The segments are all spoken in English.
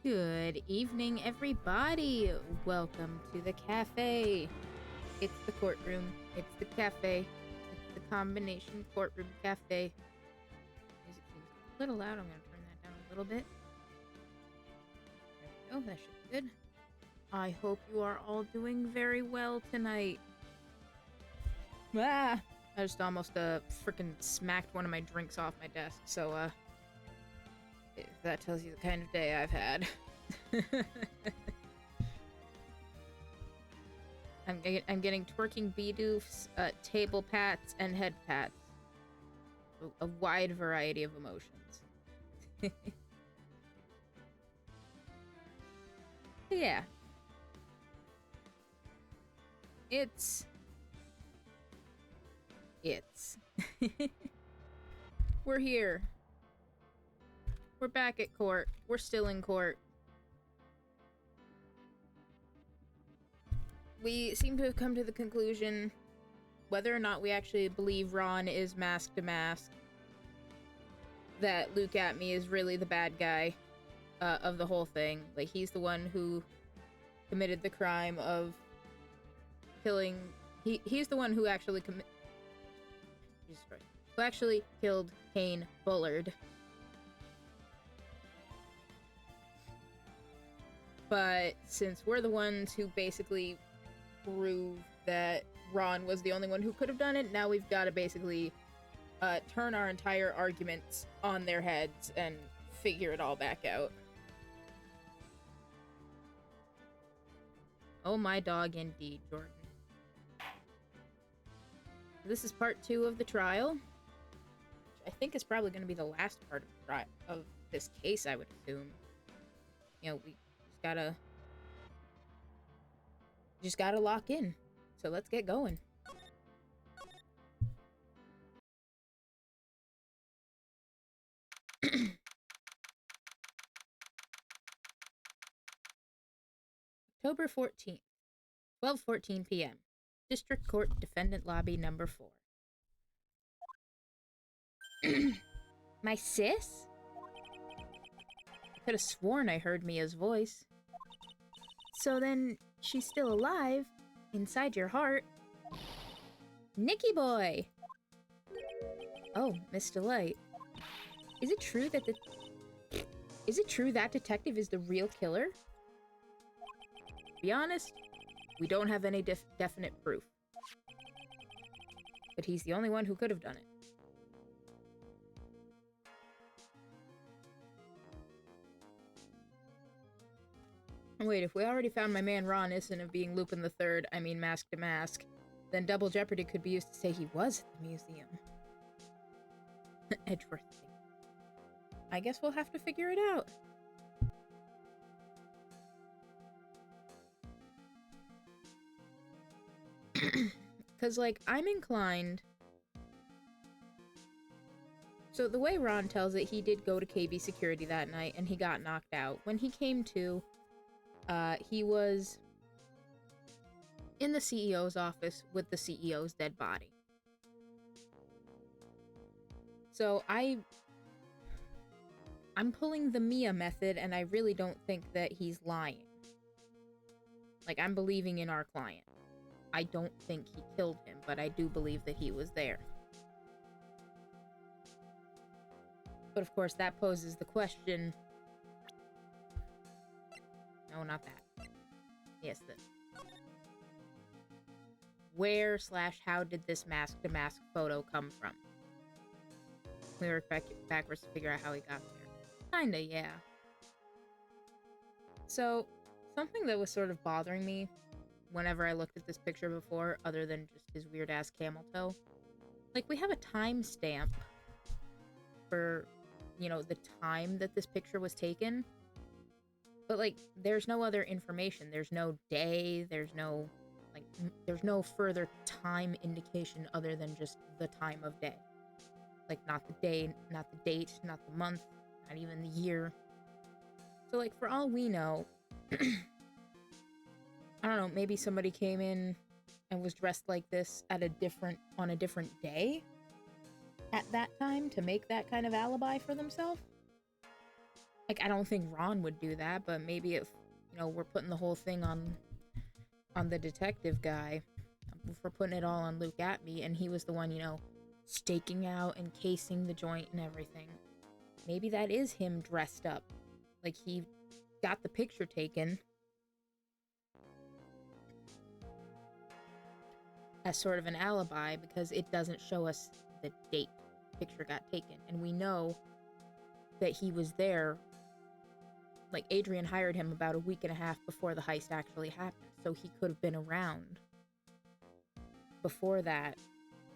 Good evening, everybody. Welcome to the cafe. It's the courtroom. It's the cafe. It's the combination courtroom cafe. Music seems a little loud. I'm going to turn that down a little bit. There we go. That should be good. I hope you are all doing very well tonight. I just almost freaking smacked one of my drinks off my desk. So, if that tells you the kind of day I've had. I'm getting twerking bee-doofs, table pats, and head pats. A wide variety of emotions. Yeah. It's... We're here. We're back at court. We're still in court. We seem to have come to the conclusion, whether or not we actually believe Ron is Mask DeMasque, that Luke Atme is really the bad guy of the whole thing. Like, he's the one who committed the crime of killing... He's the one who actually Jesus Christ. Who actually killed Kane Bullard. But since we're the ones who basically prove that Ron was the only one who could have done it, now we've got to basically turn our entire arguments on their heads and figure it all back out. Oh my dog indeed, Jordan. This is part 2 of the trial, which I think is probably going to be the last part of the trial of this case, I would assume. You know, we just gotta lock in. So let's get going. October 14th, 12:14 p.m. District Court Defendant Lobby number 4. My sis? I could have sworn I heard Mia's voice. So then, she's still alive, inside your heart. Nicky boy! Oh, Miss Delight. Is it true that detective is the real killer? To be honest, we don't have any definite proof. But he's the only one who could have done it. Wait, if we already found my man Ron innocent of being Lupin III, I mean Mask DeMasque, then double jeopardy could be used to say he was at the museum. Edgeworth. I guess we'll have to figure it out. Because, like, I'm inclined... So, the way Ron tells it, he did go to KB security that night, and he got knocked out. When he came to... he was in the CEO's office with the CEO's dead body. So I'm pulling the Mia method, and I really don't think that he's lying. Like, I'm believing in our client. I don't think he killed him, but I do believe that he was there. But of course, that poses the question... No, not that. Yes, this. Where/how did this Mask DeMasque photo come from? We work backwards to figure out how he got there. Kinda, yeah. So, something that was sort of bothering me whenever I looked at this picture before, other than just his weird-ass camel toe. Like, we have a timestamp for, you know, the time that this picture was taken. But, like, there's no other information. There's no day, there's no further time indication other than just the time of day. Like, not the day, not the date, not the month, not even the year. So, like, for all we know, I don't know, maybe somebody came in and was dressed like this on a different day at that time to make that kind of alibi for themselves. Like, I don't think Ron would do that, but maybe if, we're putting the whole thing on the detective guy, if we're putting it all on Luke Atme, and he was the one, staking out and casing the joint and everything. Maybe that is him dressed up. Like, he got the picture taken as sort of an alibi because it doesn't show us the date the picture got taken. And we know that he was there. Like, Adrian hired him about a week and a half before the heist actually happened. So he could have been around before that,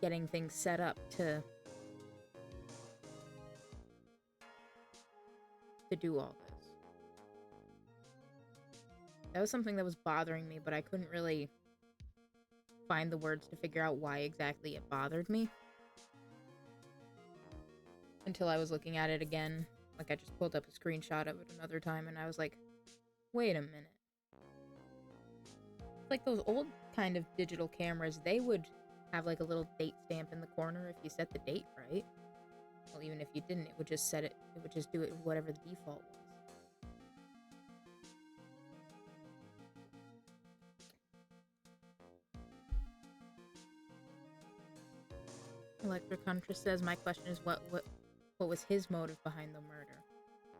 getting things set up to do all this. That was something that was bothering me, but I couldn't really find the words to figure out why exactly it bothered me until I was looking at it again. Like, I just pulled up a screenshot of it another time, and I was like, wait a minute. Like those old kind of digital cameras, they would have like a little date stamp in the corner if you set the date right. Well, even if you didn't, it would just set it, it would just do it whatever the default was. Electric Huntress says, my question is what was his motive behind the murder?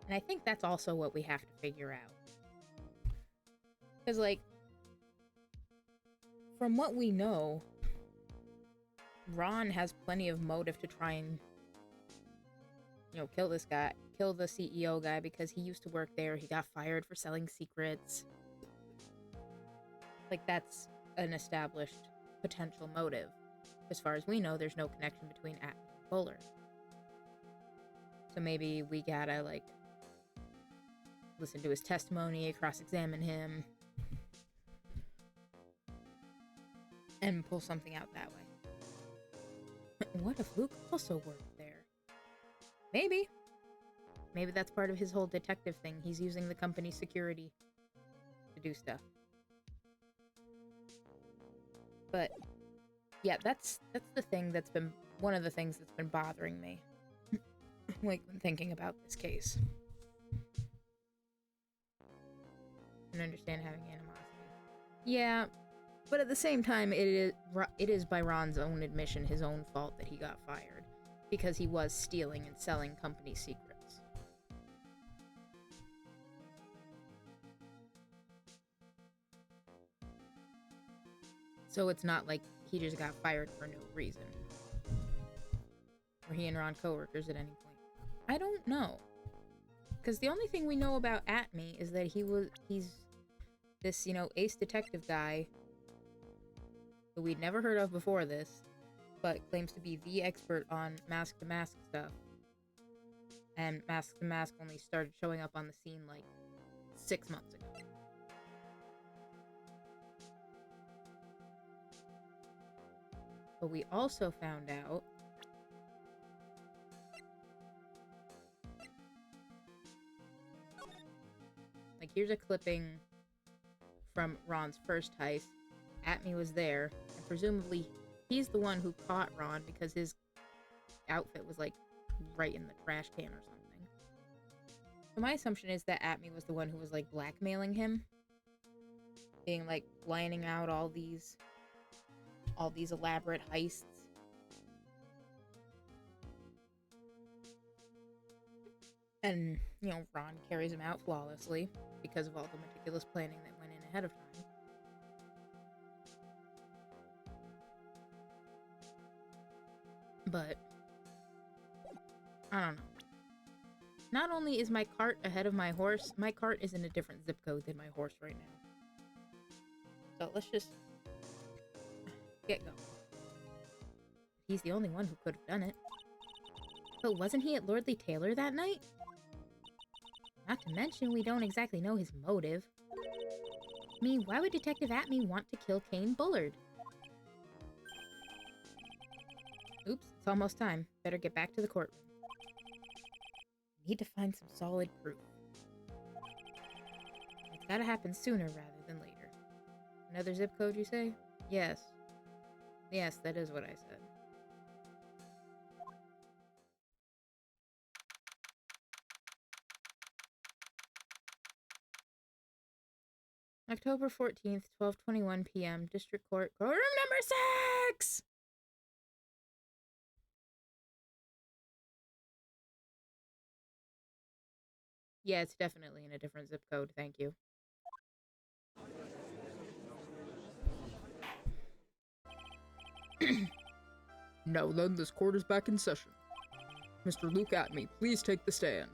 And I think that's also what we have to figure out. Because, like, from what we know, Ron has plenty of motive to try and, kill this guy, kill the CEO guy because he used to work there. He got fired for selling secrets. Like, that's an established potential motive. As far as we know, there's no connection between Atme and Bullard. So maybe we gotta, like, listen to his testimony, cross-examine him, and pull something out that way. What if Luke also worked there? Maybe. Maybe that's part of his whole detective thing. He's using the company's security to do stuff. But yeah, that's the thing that's been one of the things that's been bothering me. Like, when thinking about this case. I can understand having animosity. Yeah, but at the same time, it is by Ron's own admission, his own fault that he got fired. Because he was stealing and selling company secrets. So it's not like he just got fired for no reason. Were he and Ron co-workers at any point? I don't know. Because the only thing we know about Atme is that he's this, ace detective guy who we'd never heard of before this, but claims to be the expert on Mask DeMasque stuff. And Mask DeMasque only started showing up on the scene like 6 months ago. But we also found out like, here's a clipping from Ron's first heist. Atme was there, and presumably he's the one who caught Ron because his outfit was like right in the trash can or something. So my assumption is that Atme was the one who was like blackmailing him, being like planning out all these elaborate heists. And, Ron carries him out flawlessly because of all the meticulous planning that went in ahead of time. But I don't know. Not only is my cart ahead of my horse, my cart is in a different zip code than my horse right now. So let's just get going. He's the only one who could have done it. But wasn't he at Lordly Taylor that night? Not to mention, we don't exactly know his motive. I mean, why would Detective Atme want to kill Kane Bullard? Oops, it's almost time. Better get back to the courtroom. Need to find some solid proof. It's gotta happen sooner rather than later. Another zip code, you say? Yes. Yes, that is what I said. October 14th, 12:21 p.m. District Court, courtroom number 6! Yeah, it's definitely in a different zip code, thank you. Now then, this court is back in session. Mr. Luke Atme, please take the stand.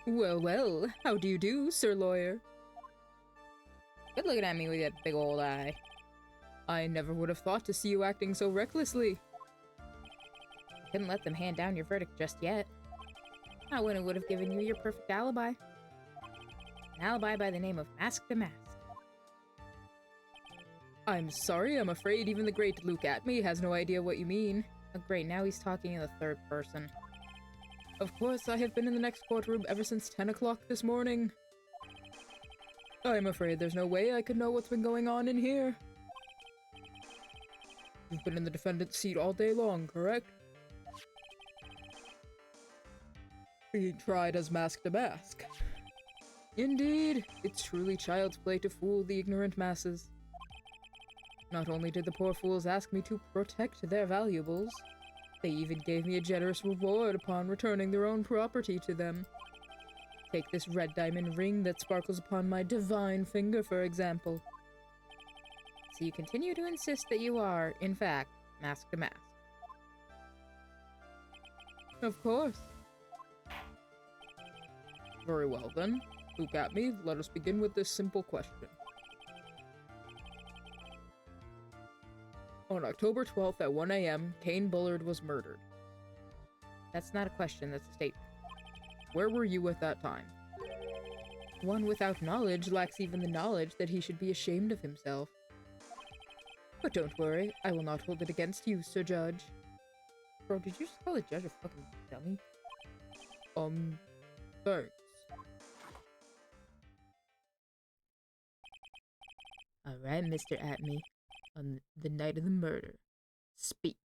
Well, well, how do you do, Sir Lawyer? Good looking at me with that big old eye. I never would have thought to see you acting so recklessly. Couldn't let them hand down your verdict just yet. Not when it would have given you your perfect alibi. An alibi by the name of Mask DeMasque. I'm sorry, I'm afraid even the great Luke Atme has no idea what you mean. Oh great, now he's talking in the third person. Of course, I have been in the next courtroom ever since 10 o'clock this morning. I'm afraid there's no way I could know what's been going on in here. You've been in the defendant's seat all day long, correct? Being tried as Mask DeMasque. Indeed, it's truly child's play to fool the ignorant masses. Not only did the poor fools ask me to protect their valuables, they even gave me a generous reward upon returning their own property to them. Take this red diamond ring that sparkles upon my divine finger, for example. So you continue to insist that you are, in fact, Mask DeMasque. Of course. Very well, then. Look at me. Let us begin with this simple question. On October 12th at 1 a.m., Kane Bullard was murdered. That's not a question, that's a statement. Where were you at that time? One without knowledge lacks even the knowledge that he should be ashamed of himself. But don't worry, I will not hold it against you, Sir Judge. Bro, did you just call the judge a fucking dummy? Thanks. Alright, Mr. Atme. On the night of the murder, speak.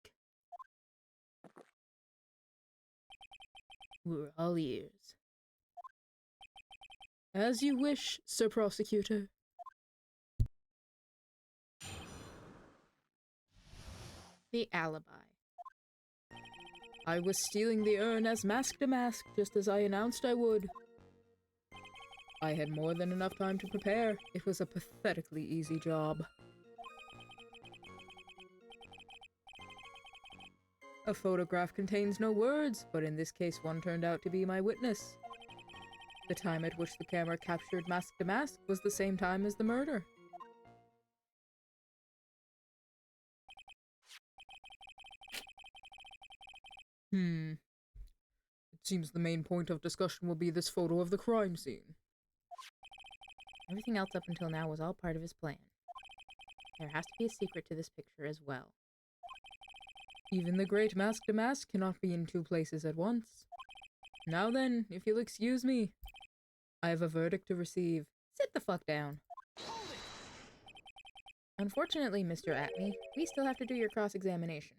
We're all ears. As you wish, Sir Prosecutor. The alibi. I was stealing the urn as Mask DeMasque, just as I announced I would. I had more than enough time to prepare. It was a pathetically easy job. A photograph contains no words, but in this case one turned out to be my witness. The time at which the camera captured Mask DeMasque was the same time as the murder. It seems the main point of discussion will be this photo of the crime scene. Everything else up until now was all part of his plan. There has to be a secret to this picture as well. Even the great Mask DeMasque cannot be in two places at once. Now then, if you'll excuse me, I have a verdict to receive. Sit the fuck down. Unfortunately, Mr. Atme, we still have to do your cross-examination.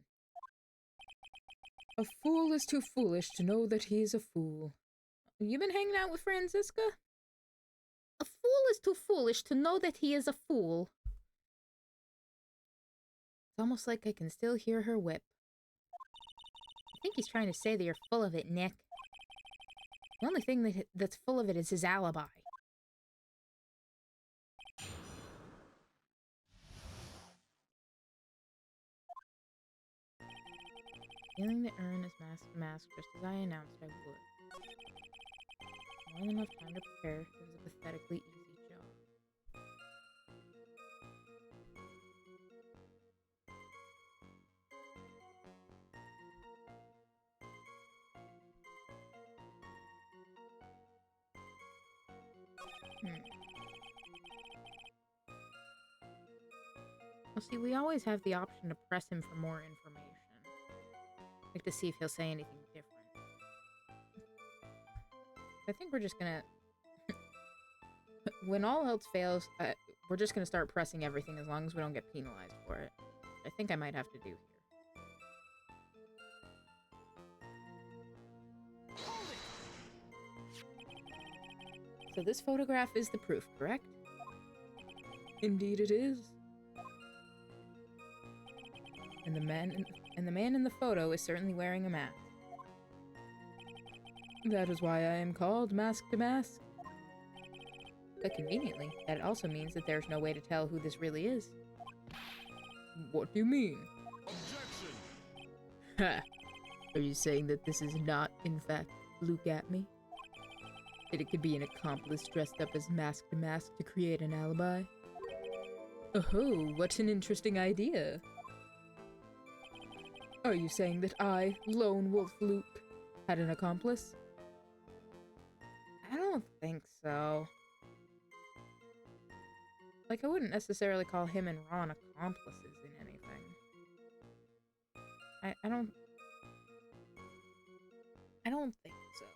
A fool is too foolish to know that he is a fool. You been hanging out with Franziska? A fool is too foolish to know that he is a fool. It's almost like I can still hear her whip. I think he's trying to say that you're full of it, Nick. The only thing that's full of it is his alibi. Stealing the urn as Mask DeMasque, just as I announced I would. More than enough time to prepare. It was a pathetically easy job. Well, see, we always have the option to press him for more information. Like to see if he'll say anything different. I think we're just gonna... when all else fails, we're just gonna start pressing everything as long as we don't get penalized for it. I think I might have to do here. So this photograph is the proof, correct? Indeed it is. And the man in the photo is certainly wearing a mask. That is why I am called Mask DeMasque. But conveniently, that also means that there's no way to tell who this really is. What do you mean? Objection! Ha! Are you saying that this is not, in fact, Luke Atme? That it could be an accomplice dressed up as Mask DeMasque to create an alibi? Oh, what an interesting idea. Are you saying that I, Lone Wolf Luke, had an accomplice? I don't think so. Like, I wouldn't necessarily call him and Ron accomplices in anything. I don't think so.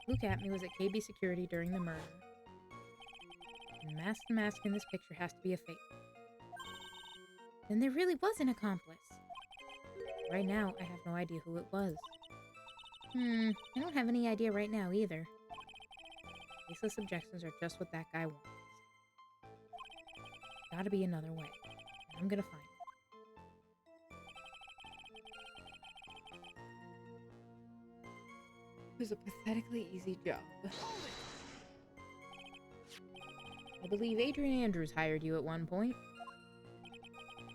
Luke Atme was at KB Security during the murder. And Mask DeMasque in this picture has to be a fake. Then there really was an accomplice. Right now, I have no idea who it was. I don't have any idea right now either. Baseless objections are just what that guy wants. Gotta be another way. And I'm gonna find it. It was a pathetically easy job. I believe Adrian Andrews hired you at one point.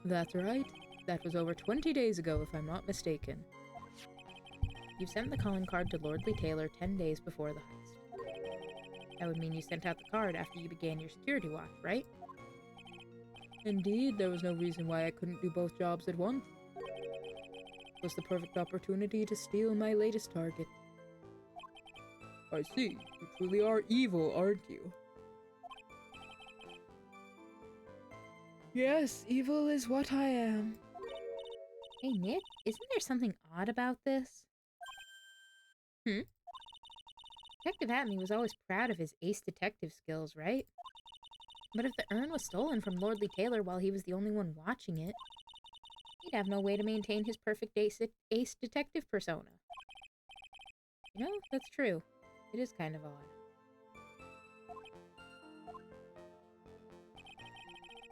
That's right. That was over 20 days ago, if I'm not mistaken. You sent the calling card to Lordly Taylor 10 days before the heist. That would mean you sent out the card after you began your security watch, right? Indeed, there was no reason why I couldn't do both jobs at once. It was the perfect opportunity to steal my latest target. I see. You truly are evil, aren't you? Yes, evil is what I am. Hey, Nick, isn't there something odd about this? Detective Atme was always proud of his ace detective skills, right? But if the urn was stolen from Lordly Taylor while he was the only one watching it, he'd have no way to maintain his perfect ace detective persona. You know, that's true. It is kind of odd.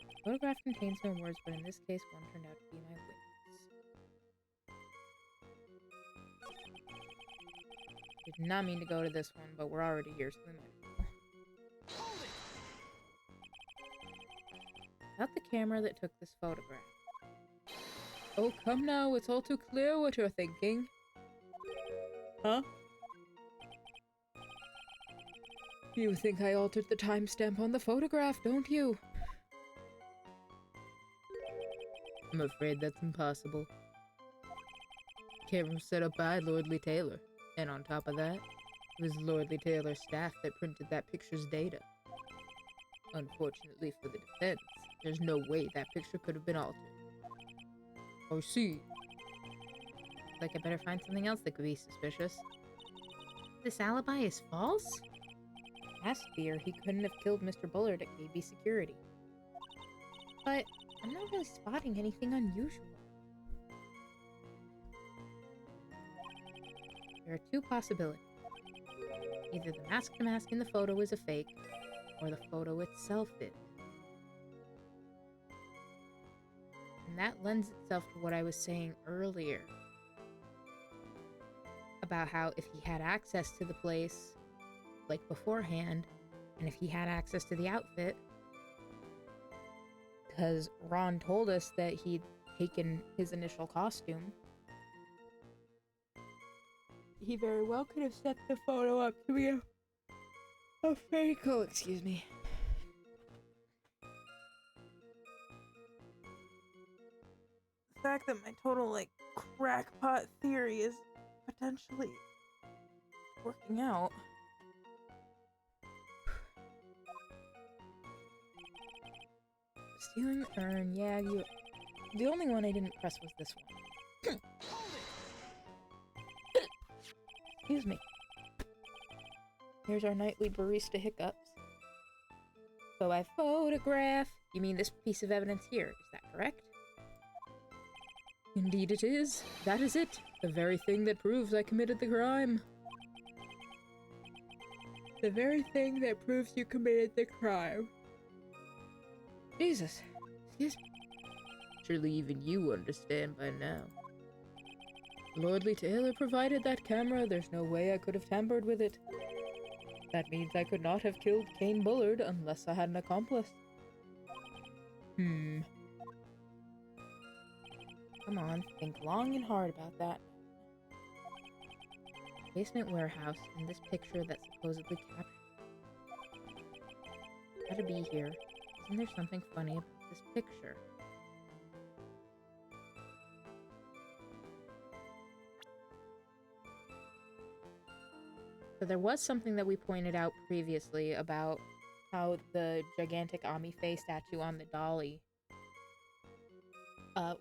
The photograph contains no words, but in this case, one turned out to be my witness. Did not mean to go to this one, but we're already here, so we might as well. About the camera that took this photograph. Oh, come now, it's all too clear what you're thinking. Huh? You think I altered the timestamp on the photograph, don't you? I'm afraid that's impossible. Camera was set up by Lordly Taylor, and on top of that, it was Lordly Taylor's staff that printed that picture's data. Unfortunately for the defense, there's no way that picture could have been altered. I see. Like I better find something else that could be suspicious. This alibi is false? Last year, he couldn't have killed Mr. Bullard at KB Security. But I'm not really spotting anything unusual. There are two possibilities. Either the Mask DeMasque in the photo is a fake, or the photo itself is. And that lends itself to what I was saying earlier. About how if he had access to the place, like beforehand, and if he had access to the outfit, because Ron told us that he'd taken his initial costume, He very well could have set the photo up to be a fake. Oh, excuse me. The fact that my total, crackpot theory is potentially working out. stealing the urn, yeah, you... The only one I didn't press was this one. Excuse me. Here's our nightly barista hiccups. So I photograph... You mean this piece of evidence here, is that correct? Indeed it is. That is it. The very thing that proves I committed the crime. The very thing that proves you committed the crime. Jesus. Excuse me. Surely even you understand by now. Lordly Taylor provided that camera. There's no way I could have tampered with it. That means I could not have killed Kane Bullard unless I had an accomplice. Come on, think long and hard about that. Basement warehouse and this picture that supposedly captured. Gotta be here. Isn't there something funny about this picture? So there was something that we pointed out previously about how the gigantic Ami Faye statue on the dolly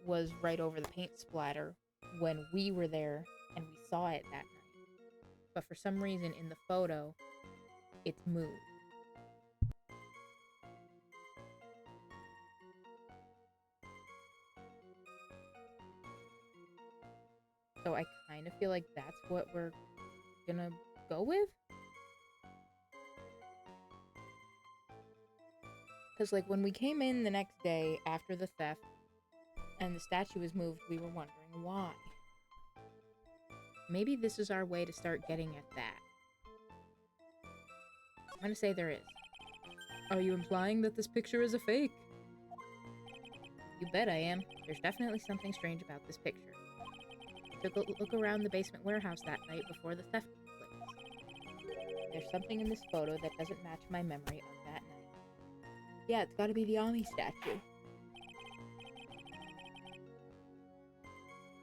was right over the paint splatter when we were there and we saw it that night. But for some reason in the photo, it's moved. So I kind of feel like that's what we're gonna go with. Because, like, when we came in the next day after the theft and the statue was moved, we were wondering why. Maybe this is our way to start getting at that. I'm gonna say there is. Are you implying that this picture is a fake? You bet I am. There's definitely something strange about this picture. Took a look around the basement warehouse that night before the theft took place. There's something in this photo that doesn't match my memory of that night. Yeah, it's gotta be the Ami statue.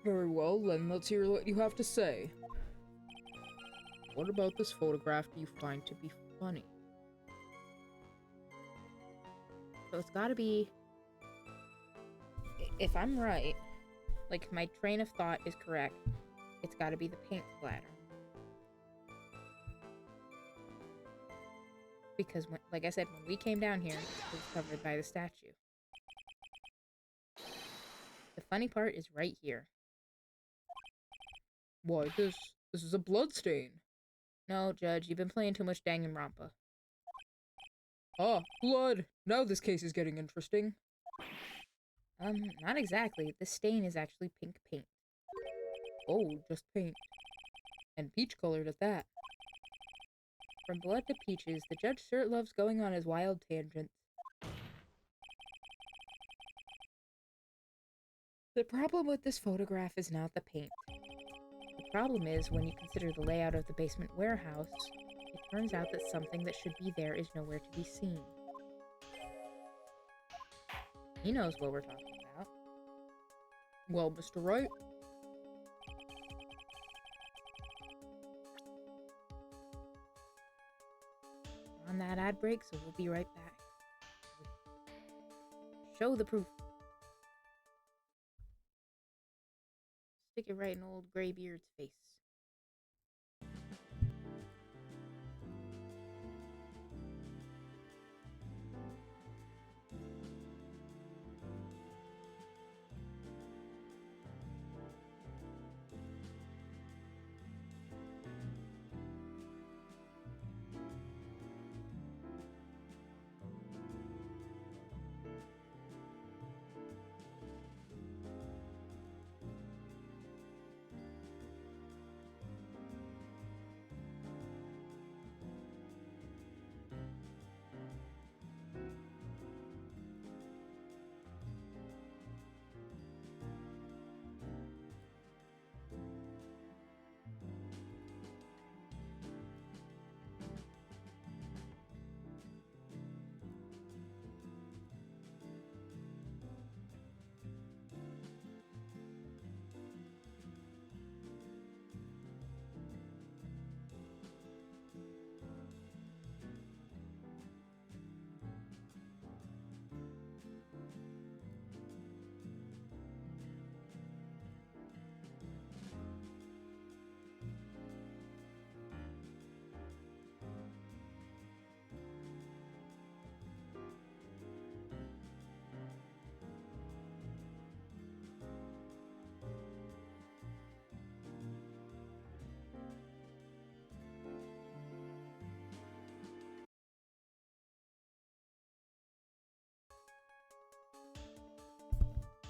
Very well, then let's hear what you have to say. What about this photograph do you find to be funny? So it's gotta be... If I'm right, like, if my train of thought is correct, it's gotta be the paint splatter. Because, like I said, when we came down here, it was covered by the statue. The funny part is right here. Why, this is a blood stain. No, Judge, you've been playing too much Danganronpa. Ah, blood! Now this case is getting interesting. Not exactly. This stain is actually pink paint. Oh, just paint. And peach-colored at that. From blood to peaches, the judge sure loves going on his wild tangents. The problem with this photograph is not the paint. The problem is, when you consider the layout of the basement warehouse, it turns out that something that should be there is nowhere to be seen. He knows what we're talking about. Well, Mr. Wright? On that ad break, so we'll be right back. Show the proof. Stick it right in old Graybeard's face.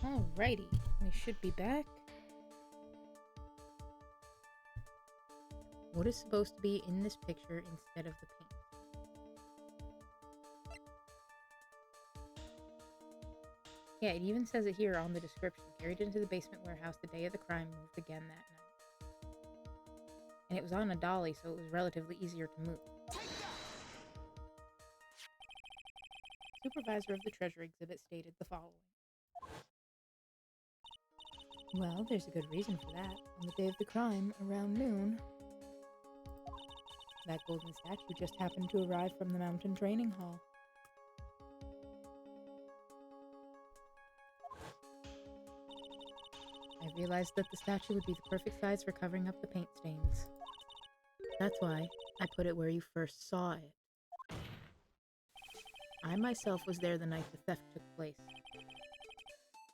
Alrighty, we should be back. What is supposed to be in this picture instead of the paint? Yeah, it even says it here on the description. Carried into the basement warehouse the day of the crime, moved again that night. And it was on a dolly, so it was relatively easier to move. Supervisor of the treasure exhibit stated the following. Well, there's a good reason for that. On the day of the crime, around noon, that golden statue just happened to arrive from the mountain training hall. I realized that the statue would be the perfect size for covering up the paint stains. That's why I put it where you first saw it. I myself was there the night the theft took place,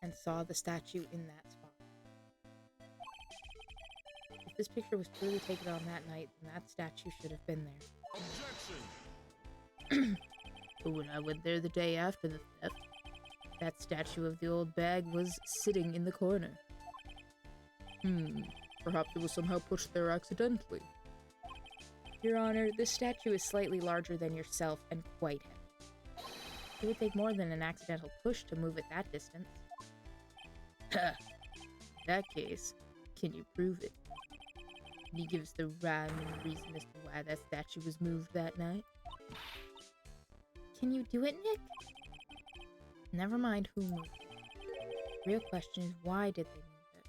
and saw the statue in that spot. If this picture was truly taken on that night, then that statue should have been there. Objection! But when I went there the day after the theft, that statue of the old bag was sitting in the corner. Perhaps it was somehow pushed there accidentally. Your Honor, this statue is slightly larger than yourself and quite heavy. It would take more than an accidental push to move it that distance. In that case, can you prove it? Can you give us the rhyme and reason as to why that statue was moved that night? Can you do it, Nick? Never mind who moved it. The real question is, why did they move it?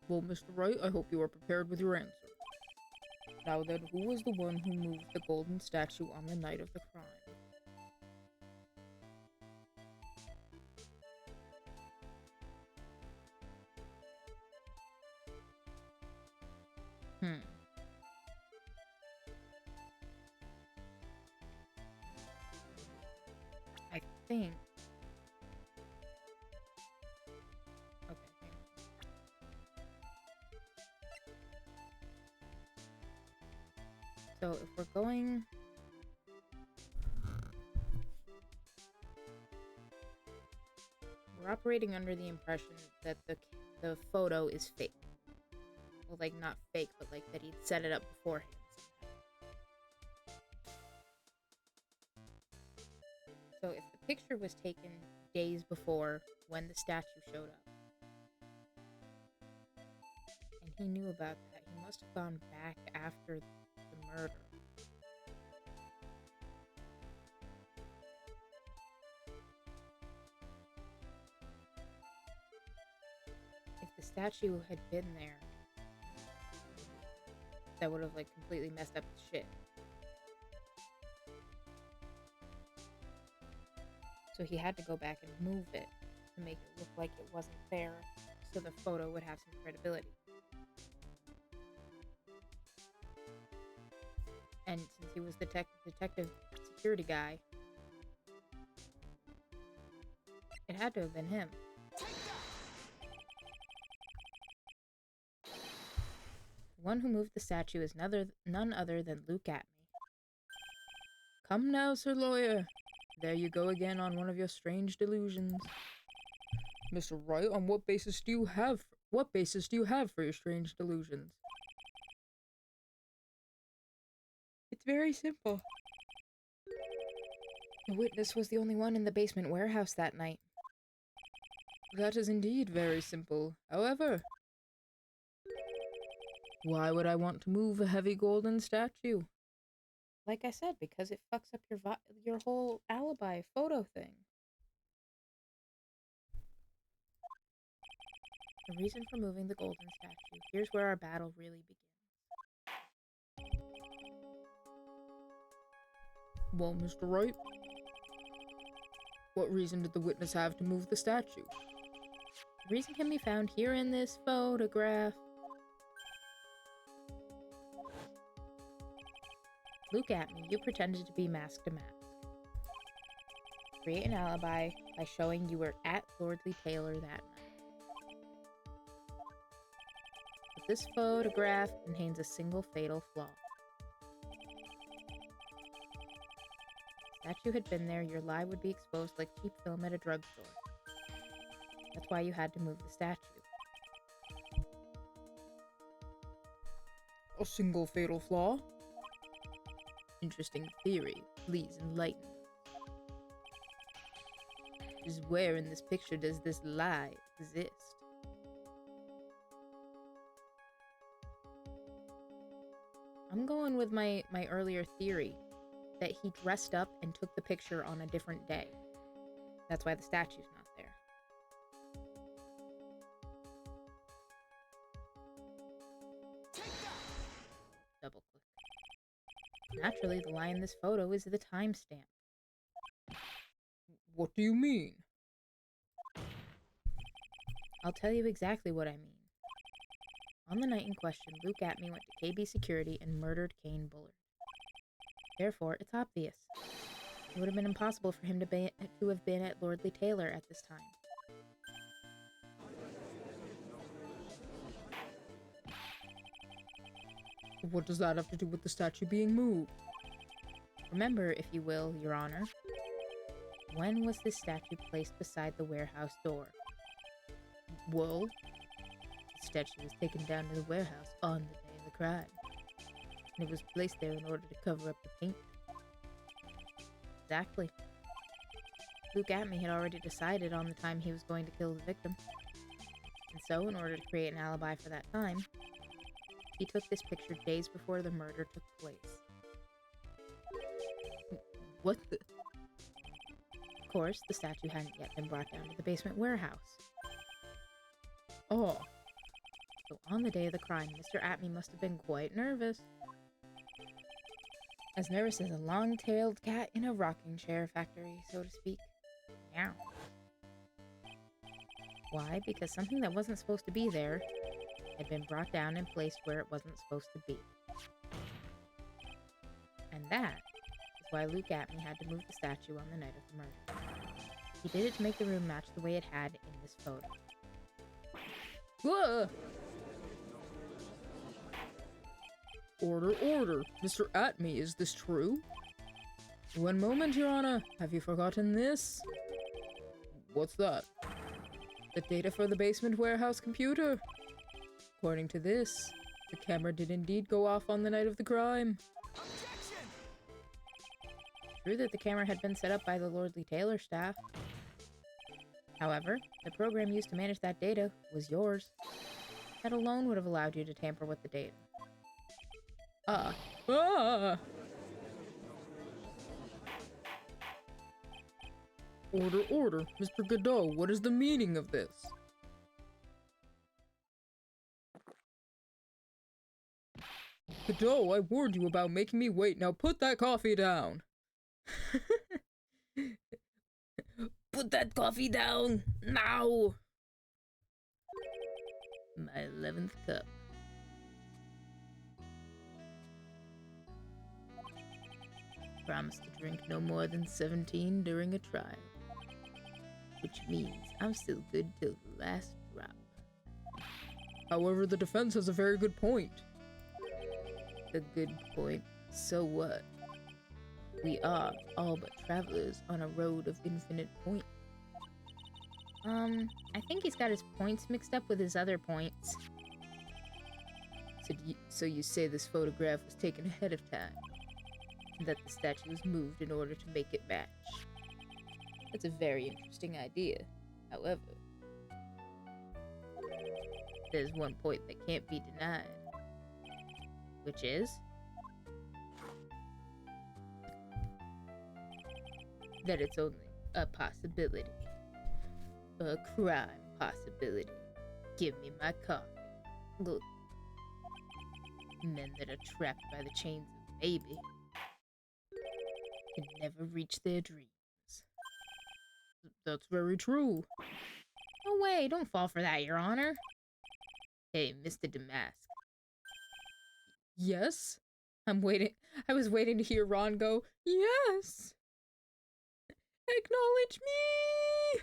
Well, Mr. Wright, I hope you are prepared with your answer. Now then, who was the one who moved the golden statue on the night of the crime? I think... Okay, hang on. So if we're going... We're operating under the impression that the photo is fake. Well, like, not fake, but like that he'd set it up beforehand. So if the picture was taken days before when the statue showed up, and he knew about that, he must have gone back after the murder. If the statue had been there, that would have like completely messed up his shit. So he had to go back and move it to make it look like it wasn't there, so the photo would have some credibility. And since he was the detective security guy, it had to have been him. The one who moved the statue is none other than Luke Atme. Come now, Sir Lawyer. There you go again on one of your strange delusions. Mr. Wright, on what basis do you have for your strange delusions? It's very simple. The witness was the only one in the basement warehouse that night. That is indeed very simple. However, why would I want to move a heavy golden statue? Like I said, because it fucks up your whole alibi photo thing. The reason for moving the golden statue. Here's where our battle really begins. Well, Mr. Wright, what reason did the witness have to move the statue? The reason can be found here in this photograph. Luke Atme, you pretended to be Mask DeMasque. Create an alibi by showing you were at Lordly Taylor that night. But this photograph contains a single fatal flaw. statue had been there, your lie would be exposed like cheap film at a drugstore. That's why you had to move the statue. A single fatal flaw? Interesting theory. Please enlighten. Just where in this picture does this lie exist? I'm going with my earlier theory that he dressed up and took the picture on a different day. That's why the statue's not there. Double click. Naturally, the lie in this photo is the timestamp. What do you mean? I'll tell you exactly what I mean. On the night in question, Luke Atme went to KB Security and murdered Kane Bullard. Therefore, it's obvious. It would have been impossible for him to have been at Lordly Taylor at this time. What does that have to do with the statue being moved? Remember, if you will, Your Honor, when was this statue placed beside the warehouse door? Well, The statue was taken down to the warehouse on the day of the crime. And it was placed there in order to cover up the paint. Exactly. Luke Atme had already decided on the time he was going to kill the victim. And so, in order to create an alibi for that time, he took this picture days before the murder took place. what the? Of course, the statue hadn't yet been brought down to the basement warehouse. Oh, So on the day of the crime, Mr. Atme must have been quite nervous. As nervous as a long-tailed cat in a rocking chair factory, so to speak. Meow. Why? Because something that wasn't supposed to be there had been brought down and placed where it wasn't supposed to be. And that is why Luke Atme had to move the statue on the night of the murder. He did it to make the room match the way it had in this photo. whoa! Order, order! Mr. Atme, is this true? One moment, Your Honor. Have you forgotten this? What's that? The data for the basement warehouse computer. According to this, the camera did indeed go off on the night of the crime. True that the camera had been set up by the Lordly Taylor staff. However, the program used to manage that data was yours. That alone would have allowed you to tamper with the data. Ah! Order, order! Mr. Godot, what is the meaning of this? Godot, I warned you about making me wait. Now put that coffee down! Put that coffee down! Now! My 11th cup. Promise to drink no more than 17 during a trial. Which means I'm still good till the last drop. However, the defense has a very good point. A good point. So what? We are all but travelers on a road of infinite point. I think he's got his points mixed up with his other points. So you say this photograph was taken ahead of time? And that the statue was moved in order to make it match? That's a very interesting idea. However, there's one point that can't be denied. Which is? That it's only a possibility. A crime possibility. Give me my coffee. Look. Men that are trapped by the chains of maybe can never reach their dreams. That's very true. No way, don't fall for that, Your Honor. Hey, Mr. DeMasque. Yes? I was waiting to hear Ron go, yes! Acknowledge me!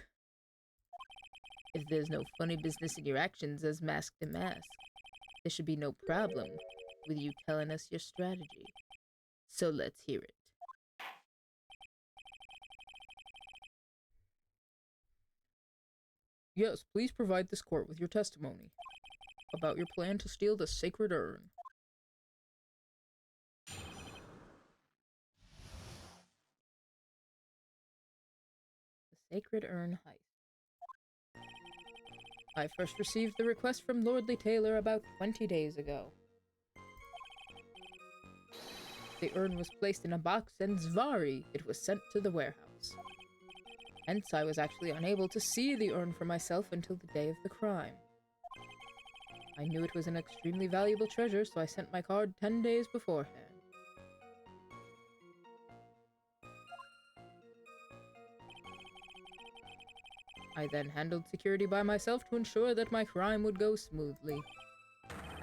If there's no funny business in your actions as Mask DeMasque, there should be no problem with you telling us your strategy. So let's hear it. Yes, please provide this court with your testimony about your plan to steal the sacred urn. The sacred urn heist. I first received the request from Lordly Taylor about 20 days ago. The urn was placed in a box, and Zvari, it was sent to the warehouse. Hence, I was actually unable to see the urn for myself until the day of the crime. I knew it was an extremely valuable treasure, so I sent my card 10 days beforehand. I then handled security by myself to ensure that my crime would go smoothly.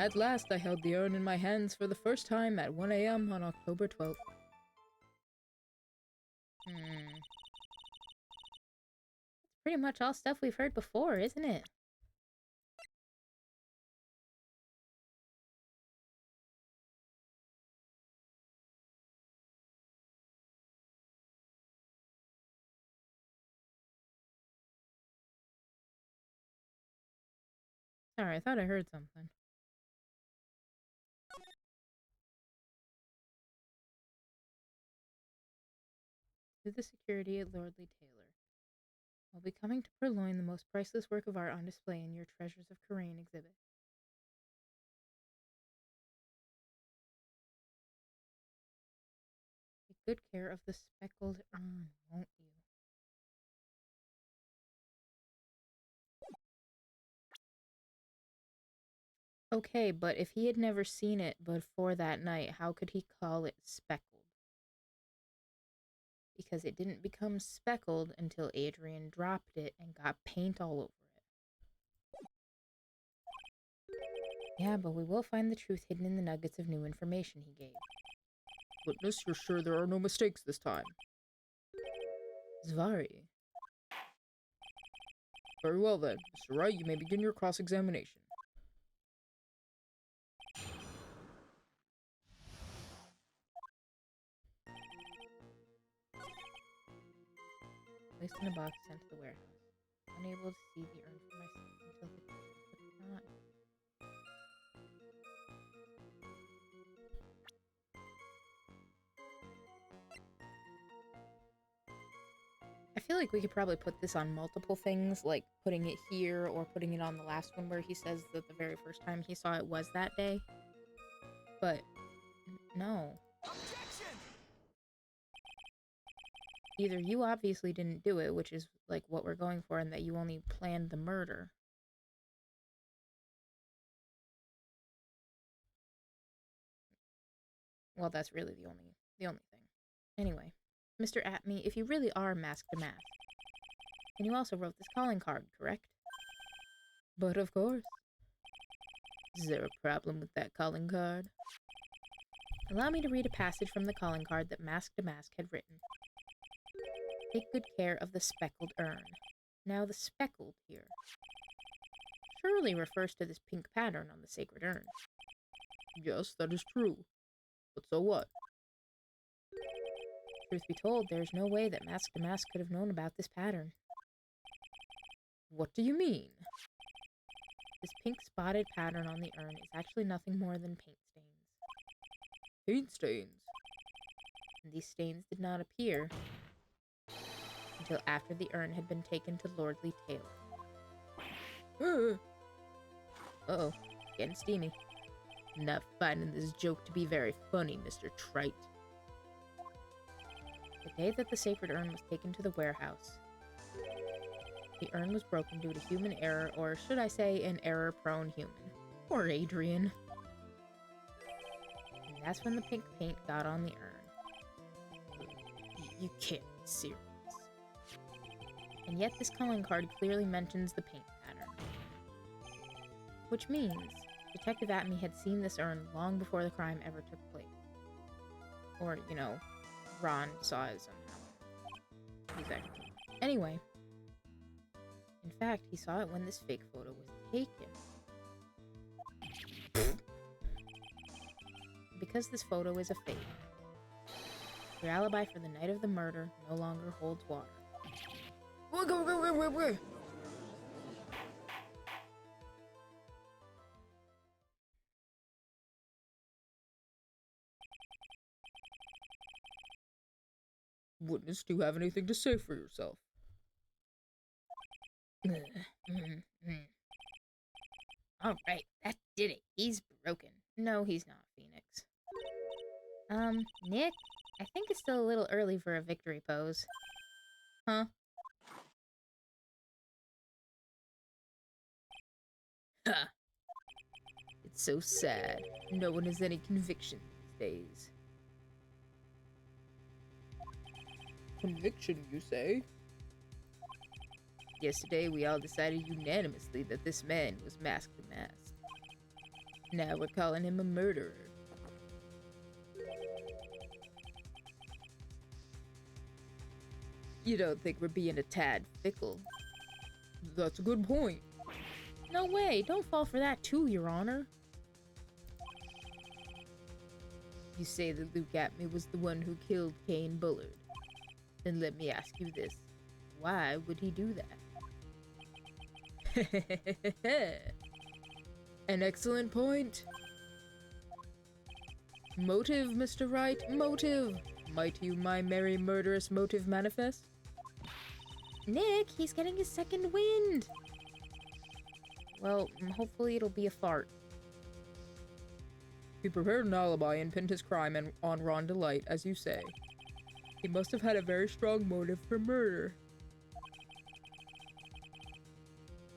At last, I held the urn in my hands for the first time at 1 a.m. on October 12th. It's pretty much all stuff we've heard before, isn't it? Sorry, I thought I heard something. To the security at Lordly Taylor. I'll be coming to purloin the most priceless work of art on display in your Treasures of Karain exhibit. Take good care of the speckled urn, won't you? Okay, but if he had never seen it before that night, how could he call it speckled? Because it didn't become speckled until Adrian dropped it and got paint all over it. Yeah, but we will find the truth hidden in the nuggets of new information he gave. Witness, you're sure there are no mistakes this time? Zvari. Very well then. Mr. Wright, you may begin your cross-examination. Placed in a box, sent to the warehouse. Unable to see the urn for myself until the day of the crime. I feel like we could probably put this on multiple things, like putting it here or putting it on the last one where he says that the very first time he saw it was that day. But no. Objection! Either you obviously didn't do it, which is like what we're going for, and that you only planned the murder. Well, that's really the only thing. Anyway, Mr. Atme, if you really are Mask DeMasque, and you also wrote this calling card, correct? But of course. Is there a problem with that calling card? Allow me to read a passage from the calling card that Mask DeMasque had written. Take good care of the speckled urn. Now the speckled here surely refers to this pink pattern on the sacred urn. Yes, that is true. But so what? Truth be told, there is no way that Mask DeMasque could have known about this pattern. What do you mean? This pink spotted pattern on the urn is actually nothing more than paint stains. Paint stains? And these stains did not appear until after the urn had been taken to Lordly Taylor. Uh-oh, getting steamy. Not finding this joke to be very funny, Mr. Trite. The day that the sacred urn was taken to the warehouse, the urn was broken due to human error, or should I say, an error-prone human. Poor Adrian. And that's when the pink paint got on the urn. You can't be serious. And yet this calling card clearly mentions the paint pattern. Which means Detective Atme had seen this urn long before the crime ever took place. Or, you know, Ron saw it somehow. Exactly. Anyway, in fact, he saw it when this fake photo was taken. Because this photo is a fake, your alibi for the night of the murder no longer holds water. Witness, do you have anything to say for yourself? All right, that did it. He's broken. No, he's not, Phoenix. Nick, I think it's still a little early for a victory pose. Huh? Ha! It's so sad. No one has any conviction these days. Conviction, you say? Yesterday, we all decided unanimously that this man was Mask DeMasque. Now we're calling him a murderer. You don't think we're being a tad fickle? That's a good point. No way! Don't fall for that too, Your Honor. You say that Luke Atme was the one who killed Kane Bullard. Then let me ask you this. Why would he do that? An excellent point. Motive, Mr. Wright, motive. Might you my merry murderous motive manifest? Nick, he's getting his second wind. Well, hopefully it'll be a fart. He prepared an alibi and pinned his crime on Ron Delight, as you say. He must have had a very strong motive for murder.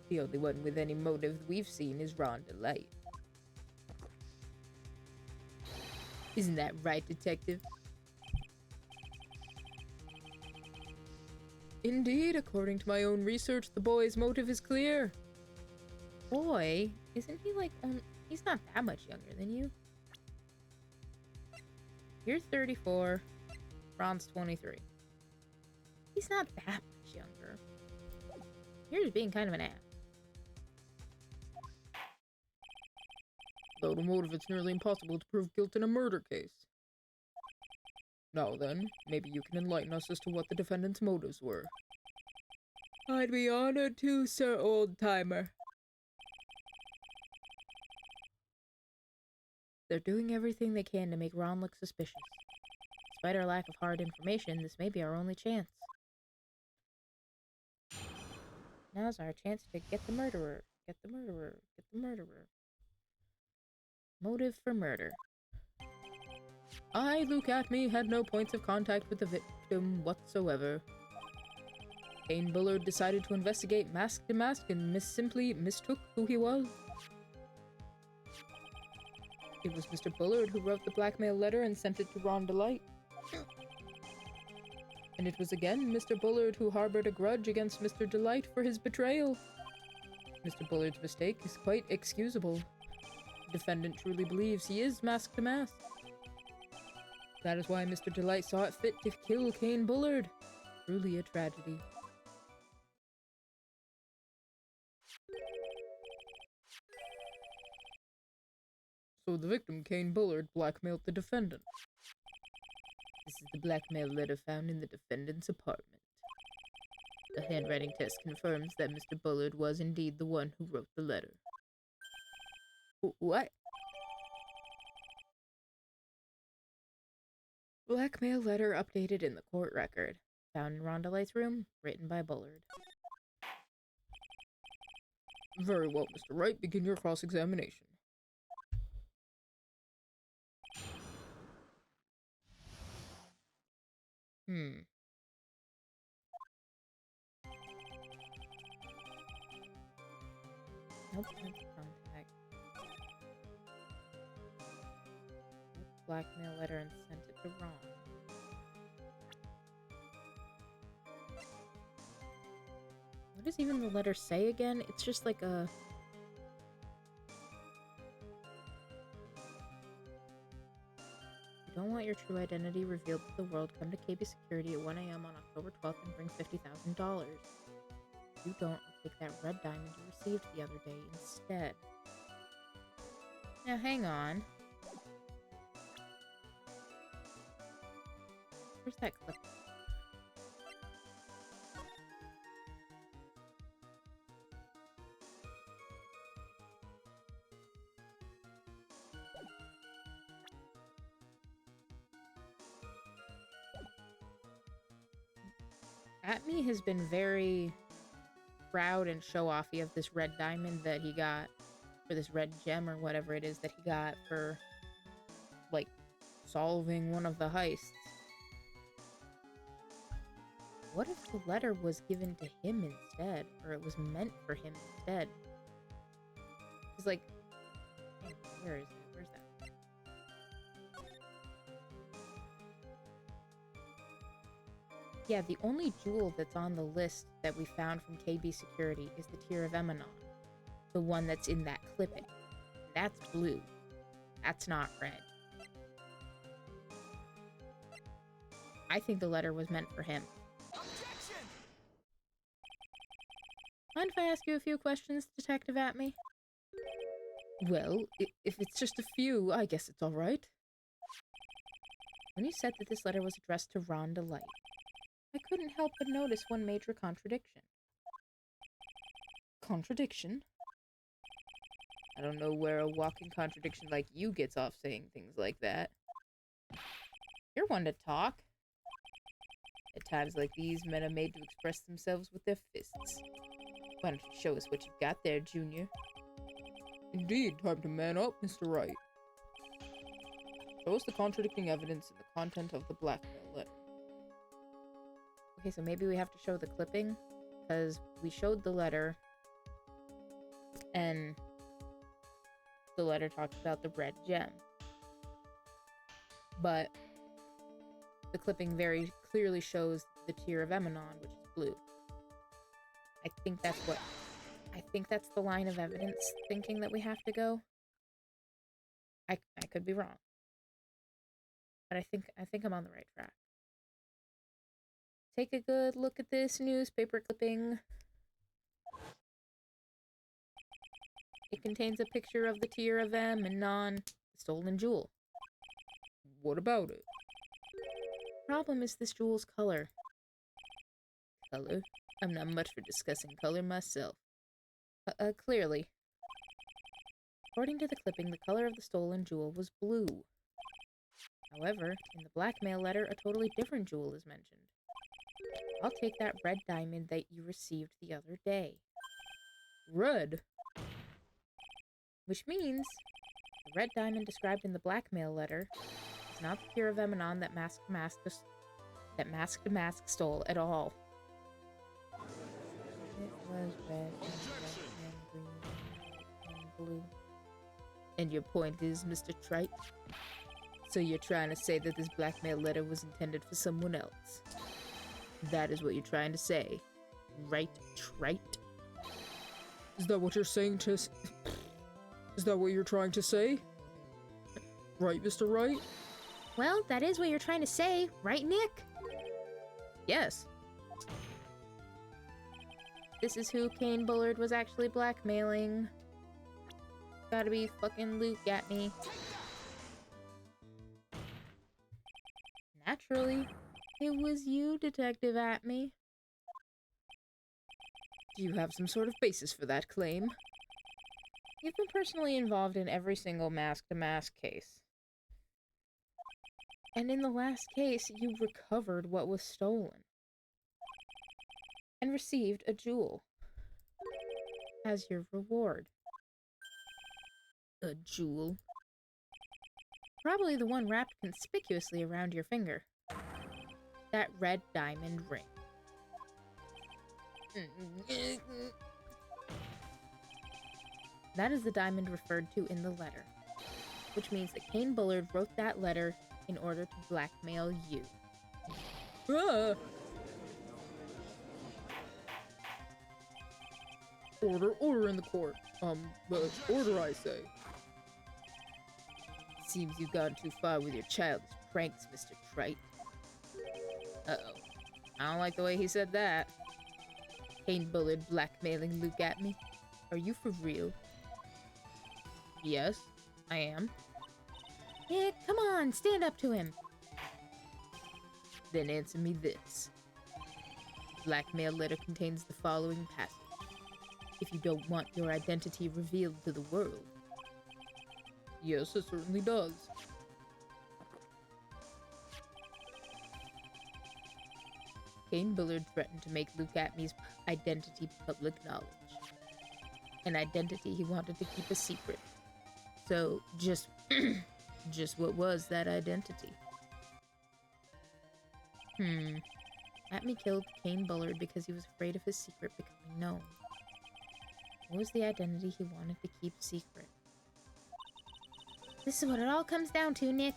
The only one with any motive we've seen is Ron Delight. Isn't that right, Detective? Indeed, according to my own research, the boy's motive is clear. Boy? Isn't he like, he's not that much younger than you. You're 34. Ron's 23. He's not that much younger. You're just being kind of an ass. Without a motive, it's nearly impossible to prove guilt in a murder case. Now then, maybe you can enlighten us as to what the defendant's motives were. I'd be honored to, Sir Old-Timer. They're doing everything they can to make Ron look suspicious. Despite our lack of hard information, this may be our only chance. Now's our chance to get the murderer. Get the murderer. Get the murderer. Motive for murder. I, Luke Atme, had no points of contact with the victim whatsoever. Kane Bullard decided to investigate Mask DeMasque and simply mistook who he was. It was Mr. Bullard who wrote the blackmail letter and sent it to Ron Delight. And it was again Mr. Bullard who harbored a grudge against Mr. Delight for his betrayal. Mr. Bullard's mistake is quite excusable. The defendant truly believes he is Mask DeMasque. That is why Mr. Delight saw it fit to kill Kane Bullard. Truly a tragedy. So the victim, Kane Bullard, blackmailed the defendant. This is the blackmail letter found in the defendant's apartment. The handwriting test confirms that Mr. Bullard was indeed the one who wrote the letter. What? Blackmail letter updated in the court record. Found in Ron Delight's room, written by Bullard. Very well, Mr. Wright. Begin your cross-examination. Nope, that's contact. Blackmail letter and sent it to Ron. What does even the letter say again? It's just like a... You don't want your true identity revealed to the world, come to KB Security at 1 a.m. on October 12th and bring $50,000. If you don't, I'll take that red diamond you received the other day instead. Now hang on. Where's that clip? Atme has been very proud and show-offy of this red diamond that he got, or this red gem or whatever it is that he got for, like, solving one of the heists. What if the letter was given to him instead, or it was meant for him instead? It's like, where is it? Where's that? Yeah, the only jewel that's on the list that we found from KB Security is the Tear of Emanon. The one that's in that clipping. That's blue. That's not red. I think the letter was meant for him. Objection! Mind if I ask you a few questions, Detective Atme? Well, if it's just a few, I guess it's all right. When you said that this letter was addressed to Rhonda Light, I couldn't help but notice one major contradiction. Contradiction? I don't know where a walking contradiction like you gets off saying things like that. You're one to talk. At times like these, men are made to express themselves with their fists. Why don't you show us what you've got there, Junior? Indeed, time to man up, Mr. Wright. Show us the contradicting evidence in the content of the blackmail letter. Okay, so maybe we have to show the clipping, because we showed the letter, and the letter talks about the red gem. But the clipping very clearly shows the Tear of Emanon, which is blue. I think that's the line of evidence thinking that we have to go. I could be wrong. But I think I'm on the right track. Take a good look at this newspaper clipping. It contains a picture of the Tear of Emanon, the stolen jewel. What about it? Problem is this jewel's color. Color? I'm not much for discussing color myself. Clearly. According to the clipping, the color of the stolen jewel was blue. However, in the blackmail letter, a totally different jewel is mentioned. I'll take that red diamond that you received the other day. Red? Which means the red diamond described in the blackmail letter is not the Tear of Emanon that Mask DeMasque stole at all. It was red and green and blue. And your point is, Mr. Trite? So you're trying to say that this blackmail letter was intended for someone else? That is what you're trying to say, right, Trite? Is that what you're saying to... Is that what you're trying to say? Right, Mr. Wright? Well, that is what you're trying to say, right, Nick? Yes. This is who Kane Bullard was actually blackmailing. Gotta be fucking Luke at me. Naturally, it was you, Detective Atme. Do you have some sort of basis for that claim? You've been personally involved in every single Mask DeMasque case. And in the last case, you recovered what was stolen. And received a jewel. As your reward. A jewel? Probably the one wrapped conspicuously around your finger. That red diamond ring. That is the diamond referred to in the letter. Which means that Kane Bullard wrote that letter in order to blackmail you. Ah! Order in the court. Order, I say. Seems you've gone too far with your childish pranks, Mr. Trite. Uh-oh. I don't like the way he said that. Kane Bullard blackmailing Luke at me? Are you for real? Yes, I am. Yeah, come on, stand up to him. Then answer me this. Blackmail letter contains the following passage. If you don't want your identity revealed to the world. Yes, it certainly does. Kane Bullard threatened to make Luke Atmy's identity public knowledge. An identity he wanted to keep a secret. So, just what was that identity? Atmy killed Kane Bullard because he was afraid of his secret becoming known. What was the identity he wanted to keep secret? This is what it all comes down to, Nick.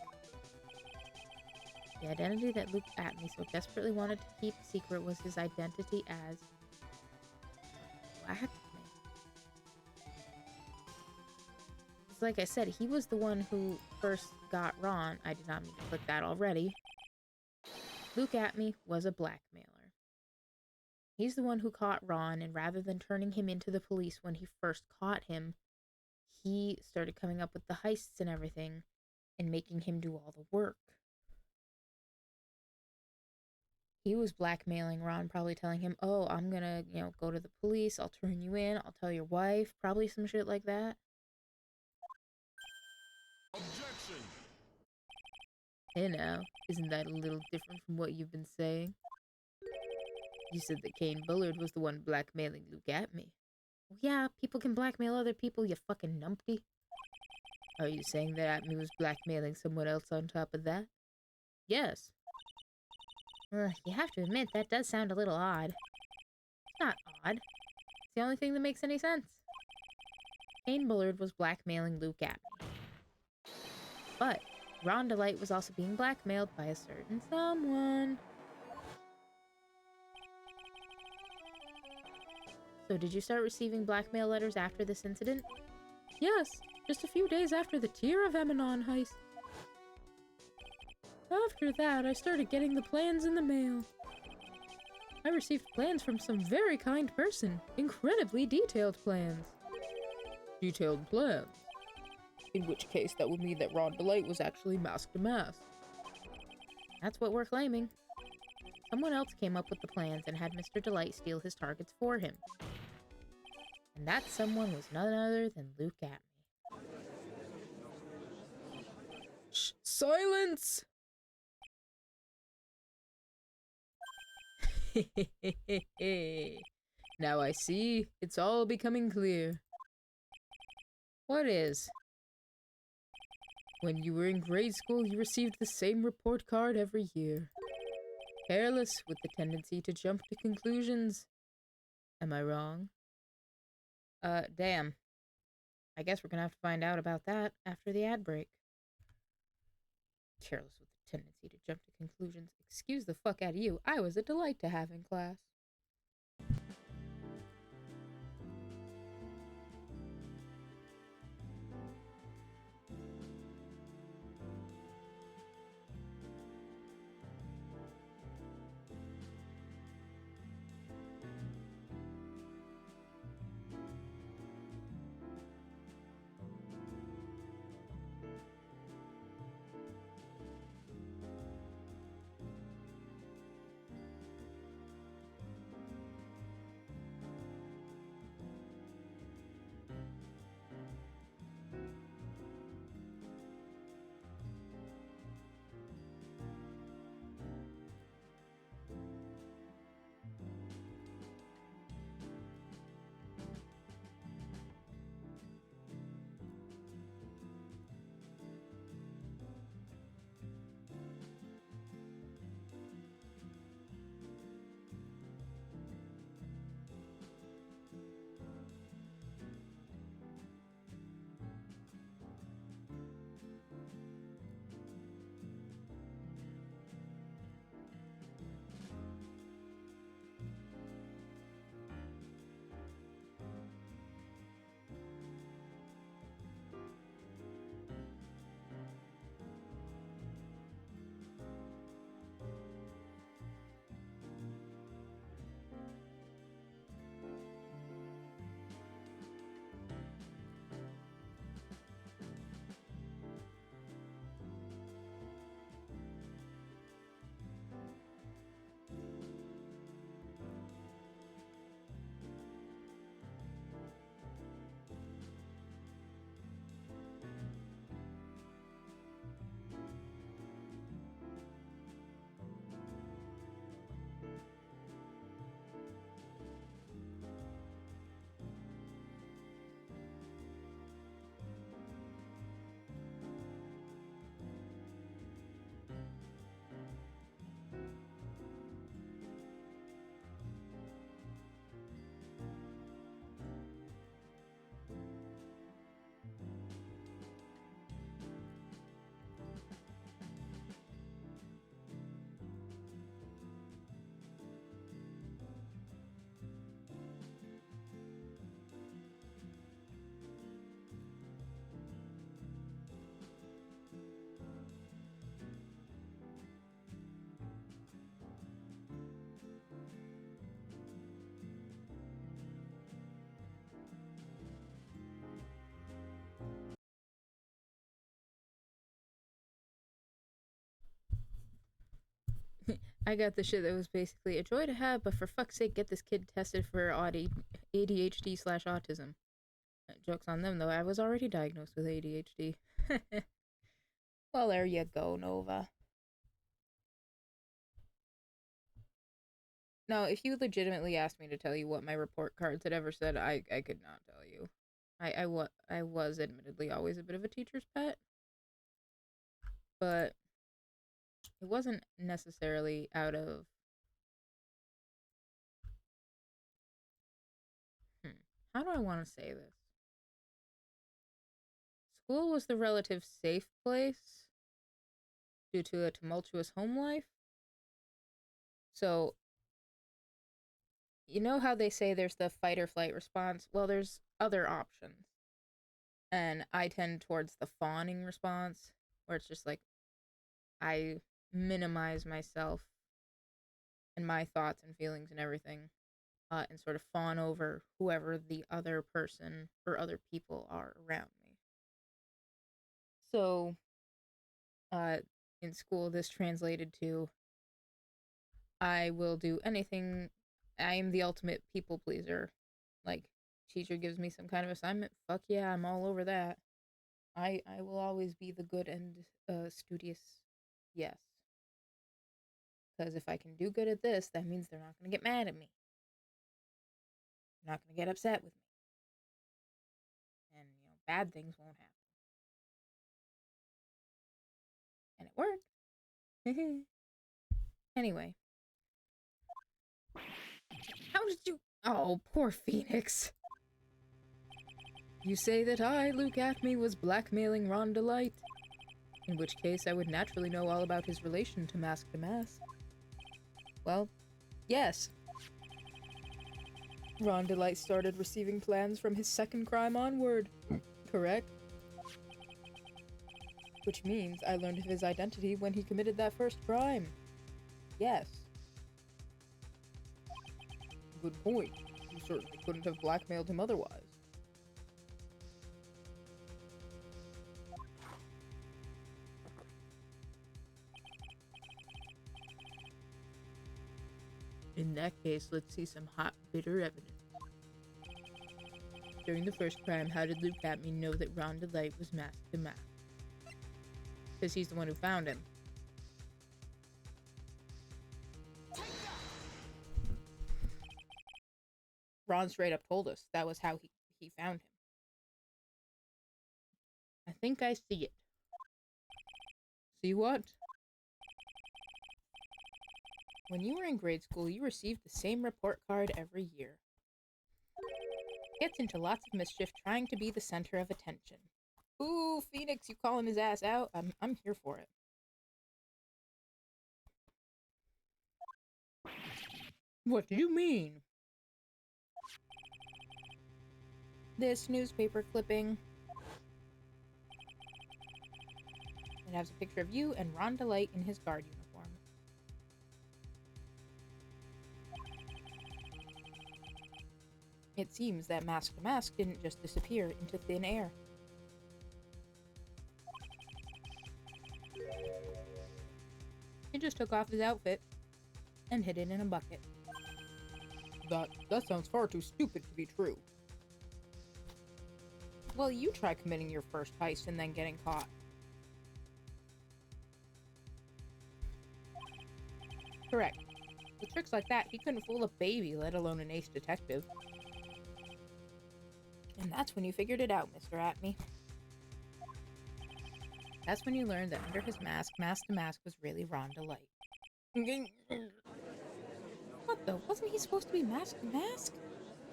The identity that Luke Atmy so desperately wanted to keep secret was his identity as blackmail. It's like I said, he was the one who first got Ron. I did not mean to click that already. Luke Atmy was a blackmailer. He's the one who caught Ron, and rather than turning him into the police when he first caught him, he started coming up with the heists and everything and making him do all the work. He was blackmailing Ron, probably telling him, oh, I'm gonna, go to the police, I'll turn you in, I'll tell your wife, probably some shit like that. Objection! Hey now, isn't that a little different from what you've been saying? You said that Kane Bullard was the one blackmailing Luke Atmy. Well, yeah, people can blackmail other people, you fucking numpty. Are you saying that Atmy was blackmailing someone else on top of that? Yes. You have to admit, that does sound a little odd. It's not odd. It's the only thing that makes any sense. Kane Bullard was blackmailing Luke Atmy. But Ron DeLite was also being blackmailed by a certain someone. So did you start receiving blackmail letters after this incident? Yes, just a few days after the Tear of Emanon heist. After that, I started getting the plans in the mail. I received plans from some very kind person. Incredibly detailed plans. Detailed plans? In which case, that would mean that Ron DeLite was actually Mask DeMasque. That's what we're claiming. Someone else came up with the plans and had Mr. DeLite steal his targets for him. And that someone was none other than Luke Atmy. Shh! Silence! Now I see. It's all becoming clear. What is? When you were in grade school, you received the same report card every year. Careless, with the tendency to jump to conclusions. Am I wrong? Damn. I guess we're gonna have to find out about that after the ad break. Careless with the tendency to jump to conclusions. Excuse the fuck out of you. I was a delight to have in class. I got the shit that was basically a joy to have, but for fuck's sake, get this kid tested for ADHD/autism. Joke's on them, though. I was already diagnosed with ADHD. Well, there you go, Nova. No, if you legitimately asked me to tell you what my report cards had ever said, I could not tell you. I was admittedly always a bit of a teacher's pet, but it wasn't necessarily out of how do I want to say this? School was the relative safe place due to a tumultuous home life. So, you know how they say there's the fight or flight response? Well, there's other options. And I tend towards the fawning response, where it's just like I minimize myself and my thoughts and feelings and everything, and sort of fawn over whoever the other person or other people are around me. So, in school, this translated to I will do anything. I am the ultimate people pleaser. Like, teacher gives me some kind of assignment, fuck yeah, I'm all over that. I will always be the good and studious yes. Because if I can do good at this, that means they're not going to get mad at me. They're not going to get upset with me. And, bad things won't happen. And it worked. Anyway. How did you... Oh, poor Phoenix. You say that I, Luke Atme, was blackmailing Ron Delight? In which case, I would naturally know all about his relation to Mask DeMasque. Well, yes. Ron Delight started receiving plans from his second crime onward. Correct? Which means I learned of his identity when he committed that first crime. Yes. Good point. You certainly couldn't have blackmailed him otherwise. In that case, let's see some hot, bitter evidence. During the first crime, how did Luke Atme know that Ron Delight was Mask DeMasque? Because he's the one who found him. Ron straight up told us that was how he found him. I think I see it. See what? When you were in grade school, you received the same report card every year. Gets into lots of mischief trying to be the center of attention. Ooh, Phoenix, you calling his ass out? I'm here for it. What do you mean? This newspaper clipping. It has a picture of you and Ron Delight in his guard uniform. It seems that Mask DeMasque didn't just disappear into thin air. He just took off his outfit and hid it in a bucket. That sounds far too stupid to be true. Well, you try committing your first heist and then getting caught. Correct. With tricks like that, he couldn't fool a baby, let alone an ace detective. And that's when you figured it out, Mr. Atme. That's when you learned that under his mask, Mask DeMasque was really Ron Delight. What the? Wasn't he supposed to be Mask DeMasque?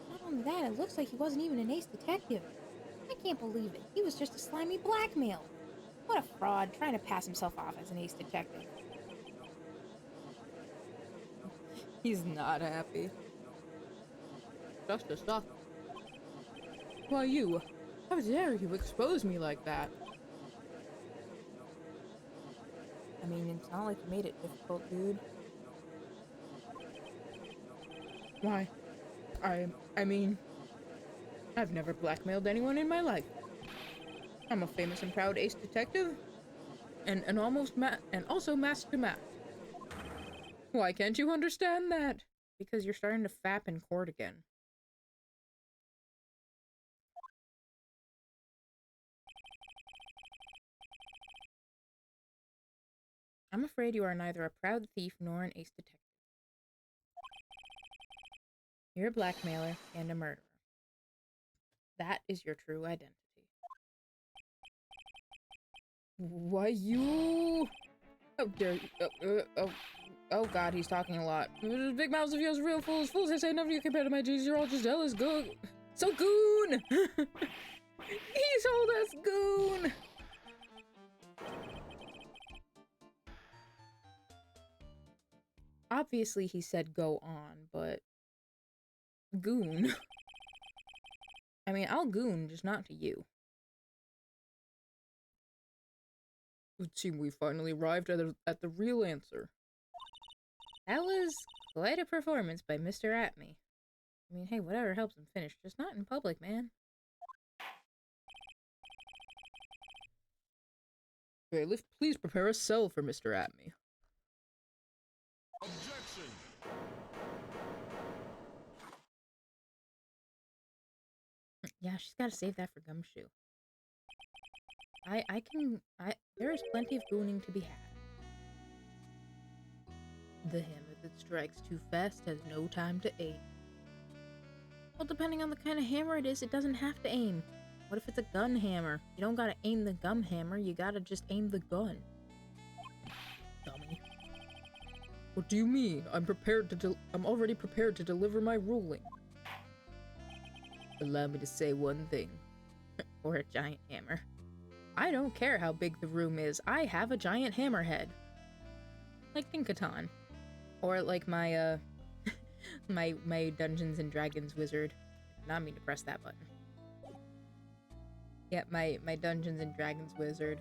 Not only that, it looks like he wasn't even an ace detective. I can't believe it. He was just a slimy blackmail. What a fraud, trying to pass himself off as an ace detective. He's not happy. Just a sucker. Why you? How dare you expose me like that? I mean, it's not like you made it difficult, dude. Why? I mean, I've never blackmailed anyone in my life. I'm a famous and proud ace detective, and also Mask DeMasque. Why can't you understand that? Because you're starting to fap in court again. I'm afraid you are neither a proud thief nor an ace detective. You're a blackmailer and a murderer. That is your true identity. Why you? How dare you? Oh God, he's talking a lot. Big mouths of yours, real fools. Fools, I say never you compare to my G's. You're all just jealous. Go. So goon! He told us goon! Obviously, he said go on, but goon. I mean, I'll goon, just not to you. It would seem we finally arrived at the real answer. That was quite a performance by Mr. Atme. I mean, hey, whatever helps him finish, just not in public, man. Bailiff, please prepare a cell for Mr. Atme. Objection! Yeah, she's gotta save that for Gumshoe. There is plenty of gooning to be had. The hammer that strikes too fast has no time to aim. Well, depending on the kind of hammer it is, it doesn't have to aim. What if it's a gun hammer? You don't gotta aim the gum hammer, you gotta just aim the gun. Dummy. What do you mean? I'm already prepared to deliver my ruling. Allow me to say one thing. Or a giant hammer. I don't care how big the room is, I have a giant hammerhead. Like Dinkaton. Or like my, my Dungeons and Dragons wizard. Did not mean to press that button. Yeah, my Dungeons and Dragons wizard.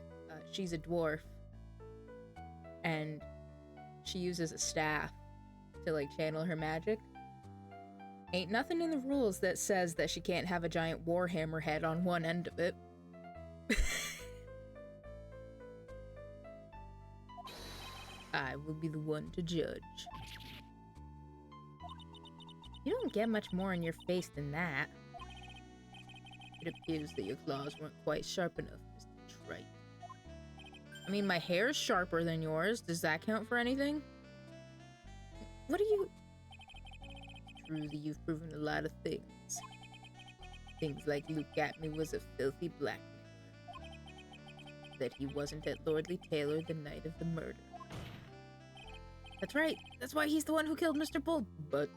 She's a dwarf. And she uses a staff to, like, channel her magic. Ain't nothing in the rules that says that she can't have a giant warhammer head on one end of it. I will be the one to judge. You don't get much more in your face than that. It appears that your claws weren't quite sharp enough, Mr. Trite. I mean, my hair's sharper than yours. Does that count for anything? What are you... Truly, you've proven a lot of things. Things like Luke Atme was a filthy blackmailer. That he wasn't at Lordly Taylor the night of the murder. That's right. That's why he's the one who killed Mr. Bull. But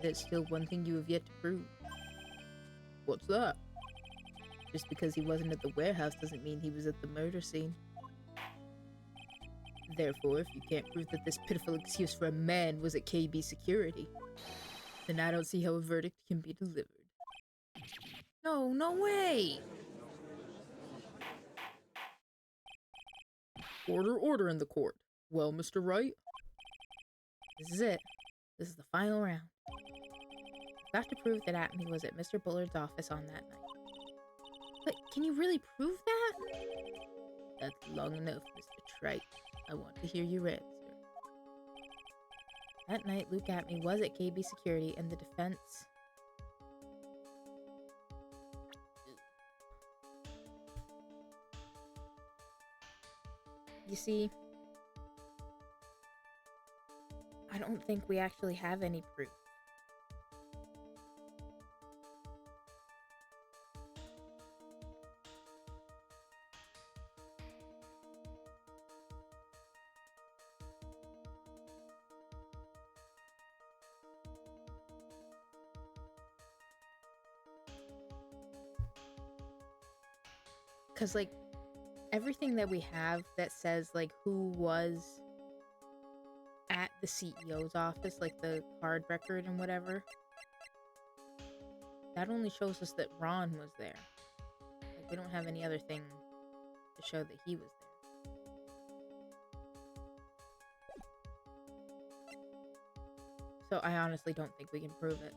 there's still one thing you have yet to prove. What's that? Just because he wasn't at the warehouse doesn't mean he was at the murder scene. Therefore, if you can't prove that this pitiful excuse for a man was at KB Security, then I don't see how a verdict can be delivered. No, no way! Order in the court. Well, Mr. Wright? This is it. This is the final round. I've got to prove that Atme was at Mr. Bullard's office on that night. But can you really prove that? That's long enough, Mr. Trite. I want to hear your answer. That night, Luke Atme was at KB Security, and the defense... You see, I don't think we actually have any proof. Because, like, everything that we have that says, like, who was at the CEO's office, like the card record and whatever, that only shows us that Ron was there. Like, we don't have any other thing to show that he was there. So I honestly don't think we can prove it.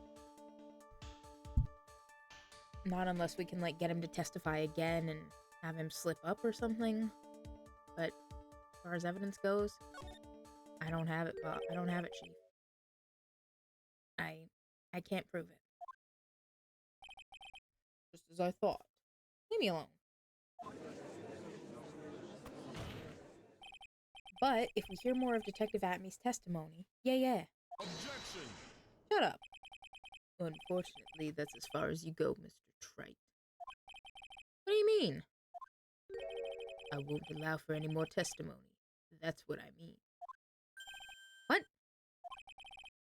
Not unless we can, like, get him to testify again and have him slip up or something. But far as evidence goes, I don't have it, Bob. I don't have it, Chief. I can't prove it. Just as I thought. Leave me alone. But if we hear more of Detective Atmey's testimony, yeah. Objection! Shut up. Unfortunately, that's as far as you go, Mr. Trite. What do you mean? I won't allow for any more testimony. That's what I mean. What?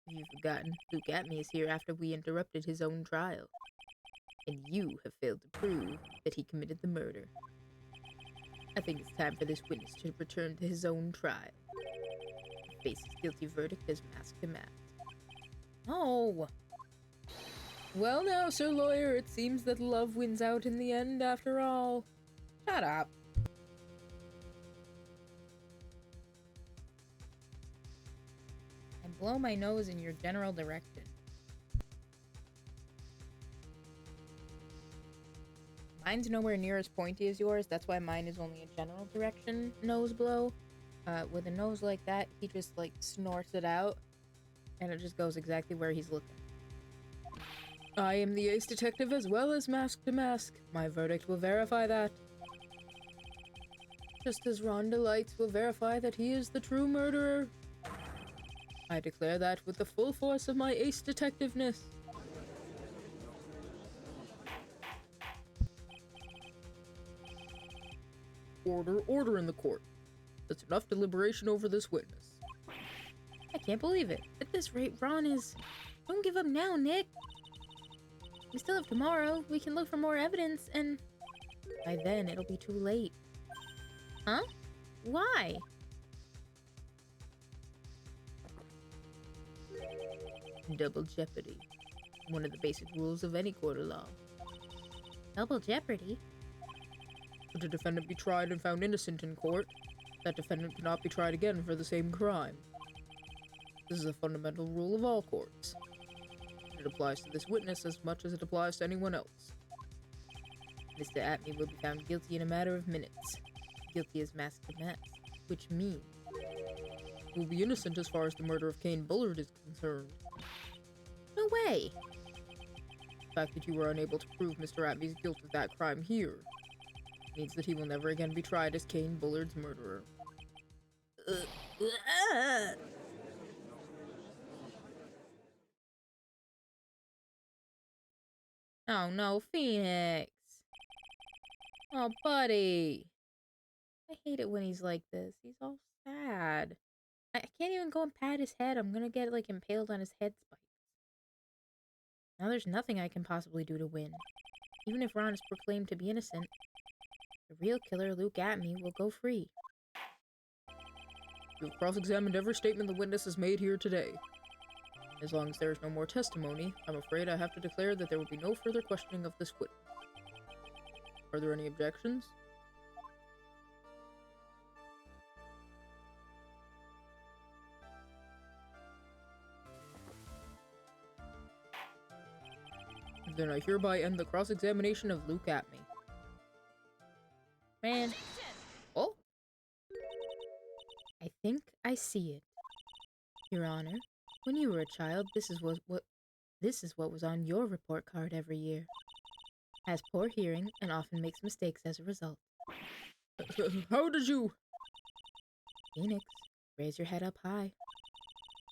Have you forgotten? Luke Atmey is here after we interrupted his own trial. And you have failed to prove that he committed the murder. I think it's time for this witness to return to his own trial. Face his guilty verdict as Mask DeMasque. No. Well now, Sir Lawyer, it seems that love wins out in the end after all. Shut up. I blow my nose in your general direction. Mine's nowhere near as pointy as yours. That's why mine is only a general direction nose blow. With a nose like that, he just like snorts it out, and it just goes exactly where he's looking. I am the ace detective as well as Mask DeMasque. My verdict will verify that. Just as Rhonda Lights will verify that he is the true murderer. I declare that with the full force of my ace detectiveness. Order in the court. That's enough deliberation over this witness. I can't believe it. At this rate, Ron is... Don't give up now, Nick. We still have tomorrow. We can look for more evidence, and... By then, it'll be too late. Huh? Why? Double jeopardy. One of the basic rules of any court of law. Double jeopardy? Should a defendant be tried and found innocent in court, that defendant cannot be tried again for the same crime. This is a fundamental rule of all courts. It applies to this witness as much as it applies to anyone else. Mr. Atmey will be found guilty in a matter of minutes. Guilty as Mask DeMasque, which means he will be innocent as far as the murder of Kane Bullard is concerned. No way! The fact that you were unable to prove Mr. Atmey's guilt of that crime here means that he will never again be tried as Kane Bullard's murderer. Oh no, Phoenix! Oh, buddy! I hate it when he's like this. He's all sad. I can't even go and pat his head. I'm gonna get, like, impaled on his head spikes. Now there's nothing I can possibly do to win. Even if Ron is proclaimed to be innocent, the real killer, Luke Atmey, will go free. You've cross-examined every statement the witness has made here today. As long as there is no more testimony, I'm afraid I have to declare that there will be no further questioning of this witness. Are there any objections? Then I hereby end the cross-examination of Luke Atmey. Man. Oh? I think I see it. Your Honor, when you were a child, this is what was on your report card every year. Has poor hearing and often makes mistakes as a result. How did you... Phoenix, raise your head up high.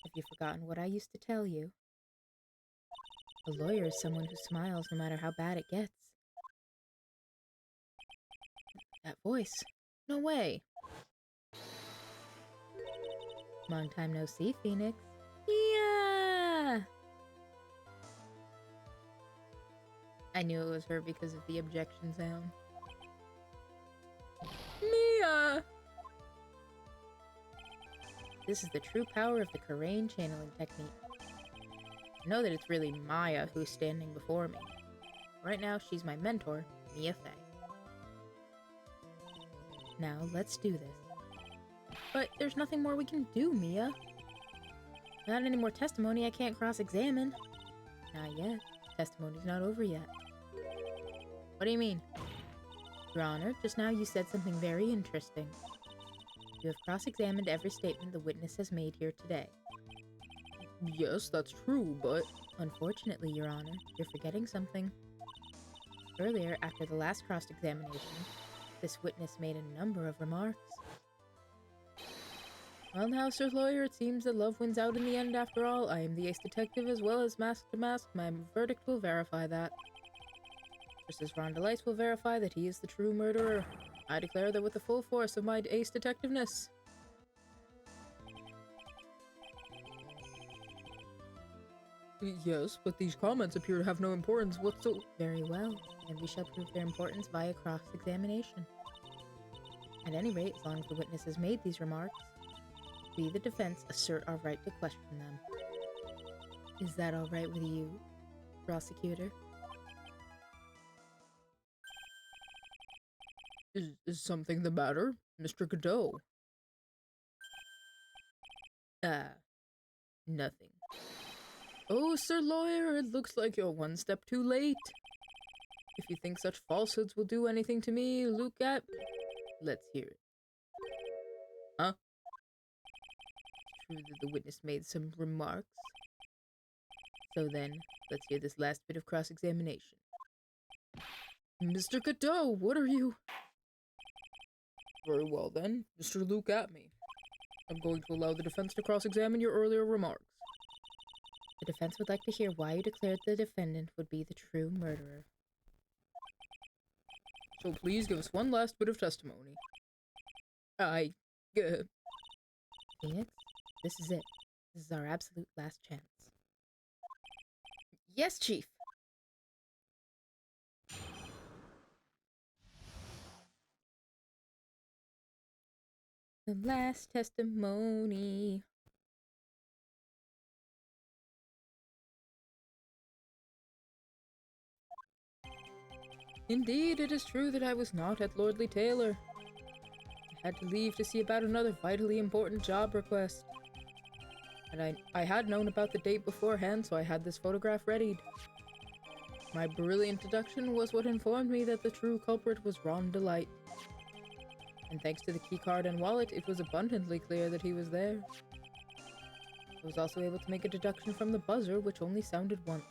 Have you forgotten what I used to tell you? A lawyer is someone who smiles no matter how bad it gets. That voice. No way. Long time no see, Phoenix. Yeah! I knew it was her because of the objection sound. Mia! This is the true power of the Karain channeling technique. I know that it's really Maya who's standing before me. Right now, she's my mentor, Mia Fey. Now, let's do this. But there's nothing more we can do, Mia. Without any more testimony, I can't cross-examine. Not yet. Testimony's not over yet. What do you mean? Your Honor, just now you said something very interesting. You have cross-examined every statement the witness has made here today. Yes, that's true, but... Unfortunately, Your Honor, you're forgetting something. Earlier, after the last cross-examination, this witness made a number of remarks. Well now, Sir Lawyer, it seems that love wins out in the end after all. I am the ace detective as well as Mask DeMasque. My verdict will verify that. Just as Ron Delights will verify that he is the true murderer. I declare that with the full force of my ace detectiveness. Yes, but these comments appear to have no importance whatsoever. Very well, and we shall prove their importance via cross-examination. At any rate, as long as the witness has made these remarks, we, the defense, assert our right to question them. Is that all right with you, prosecutor? Is something the matter, Mr. Godot? Nothing. Oh, Sir Lawyer, it looks like you're one step too late. If you think such falsehoods will do anything to me, look at... Let's hear it. Huh? It's true that the witness made some remarks. So then, let's hear this last bit of cross-examination. Mr. Godot, what are you... Very well then, Mr. Luke at me. I'm going to allow the defense to cross-examine your earlier remarks. The defense would like to hear why you declared the defendant would be the true murderer. So please give us one last bit of testimony. Phoenix, this is it. This is our absolute last chance. Yes, Chief. The last testimony. Indeed, it is true that I was not at Lordly Taylor. I had to leave to see about another vitally important job request. And I had known about the date beforehand, so I had this photograph readied. My brilliant deduction was what informed me that the true culprit was Ron Delight. And thanks to the keycard and wallet, it was abundantly clear that he was there. I was also able to make a deduction from the buzzer, which only sounded once.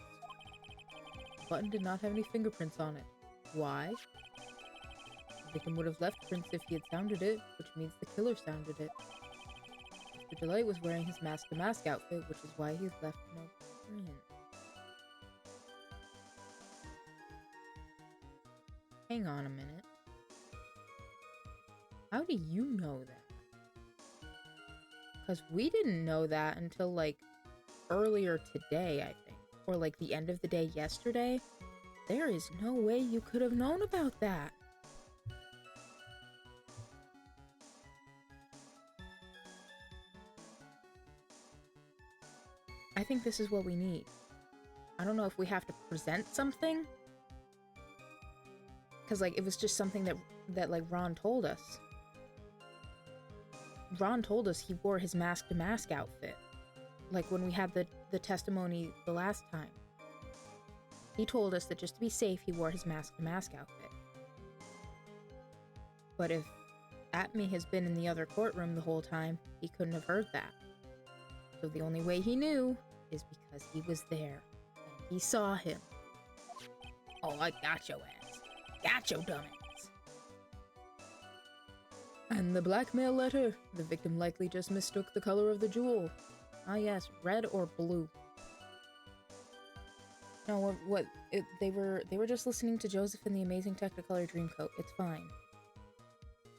The button did not have any fingerprints on it. Why? The victim would have left prints if he had sounded it, which means the killer sounded it. Mr. Delight was wearing his Mask DeMasque outfit, which is why he's left no print. Hang on a minute. How do you know that? Because we didn't know that until, like, earlier today, I think. Or, like, the end of the day yesterday. There is no way you could have known about that. I think this is what we need. I don't know if we have to present something. Because, like, it was just something that like, Ron told us. Ron told us he wore his Mask DeMasque outfit. Like, when we had the testimony the last time. He told us that just to be safe, he wore his Mask DeMasque outfit. But if Atme has been in the other courtroom the whole time, he couldn't have heard that. So the only way he knew is because he was there. And he saw him. Oh, I got your ass. Got your dumbass. And the blackmail letter. The victim likely just mistook the color of the jewel. Ah yes, red or blue. No, they were just listening to Joseph and the Amazing Technicolor Dreamcoat. It's fine.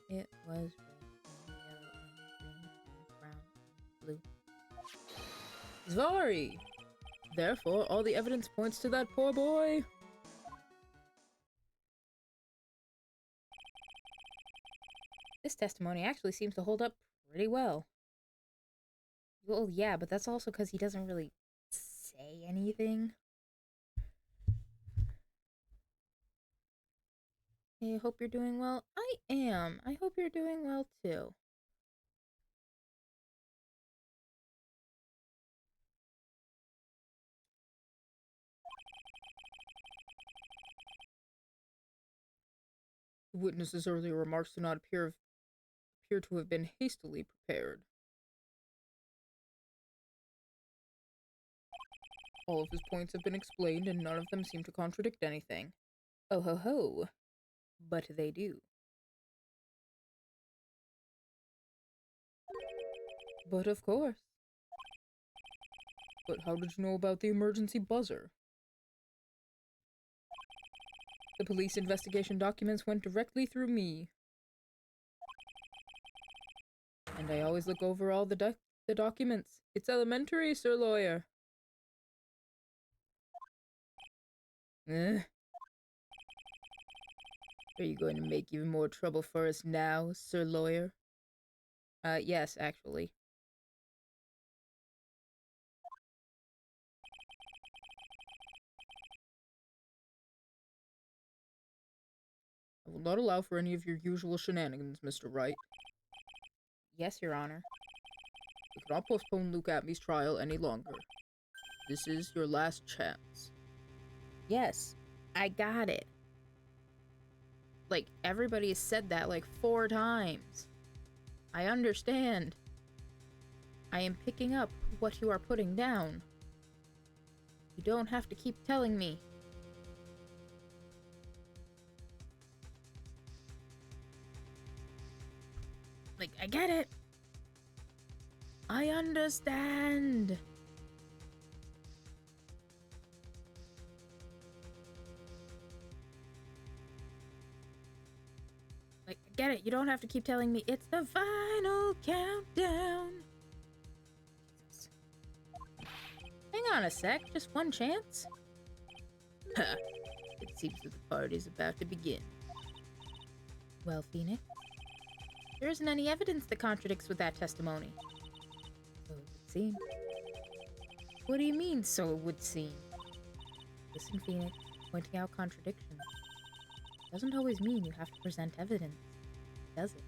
It was red, yellow, and green, and brown, and blue. Zvari! Therefore, all the evidence points to that poor boy. This testimony actually seems to hold up pretty well. Well, yeah, but that's also because he doesn't really say anything. Hey, I hope you're doing well. I am. I hope you're doing well, too. The witness's earlier remarks do not appear appear to have been hastily prepared. All of his points have been explained, and none of them seem to contradict anything. Oh ho ho. But they do. But of course. But how did you know about the emergency buzzer? The police investigation documents went directly through me. And I always look over all the documents. It's elementary, Sir Lawyer. Are you going to make even more trouble for us now, Sir Lawyer? Yes, actually. I will not allow for any of your usual shenanigans, Mr. Wright. Yes, Your Honor. We cannot postpone Luke Atmey's trial any longer. This is your last chance. Yes, I got it. Like, everybody has said that like 4 times. I understand. I am picking up what you are putting down. You don't have to keep telling me. Like, I get it. I understand. Like, I get it. You don't have to keep telling me. It's the final countdown. Jesus. Hang on a sec. Just one chance. It seems that the party's about to begin. Well, Phoenix, there isn't any evidence that contradicts with that testimony. So it would seem. What do you mean, so it would seem? Listen, Phoenix, pointing out contradictions doesn't always mean you have to present evidence, does it?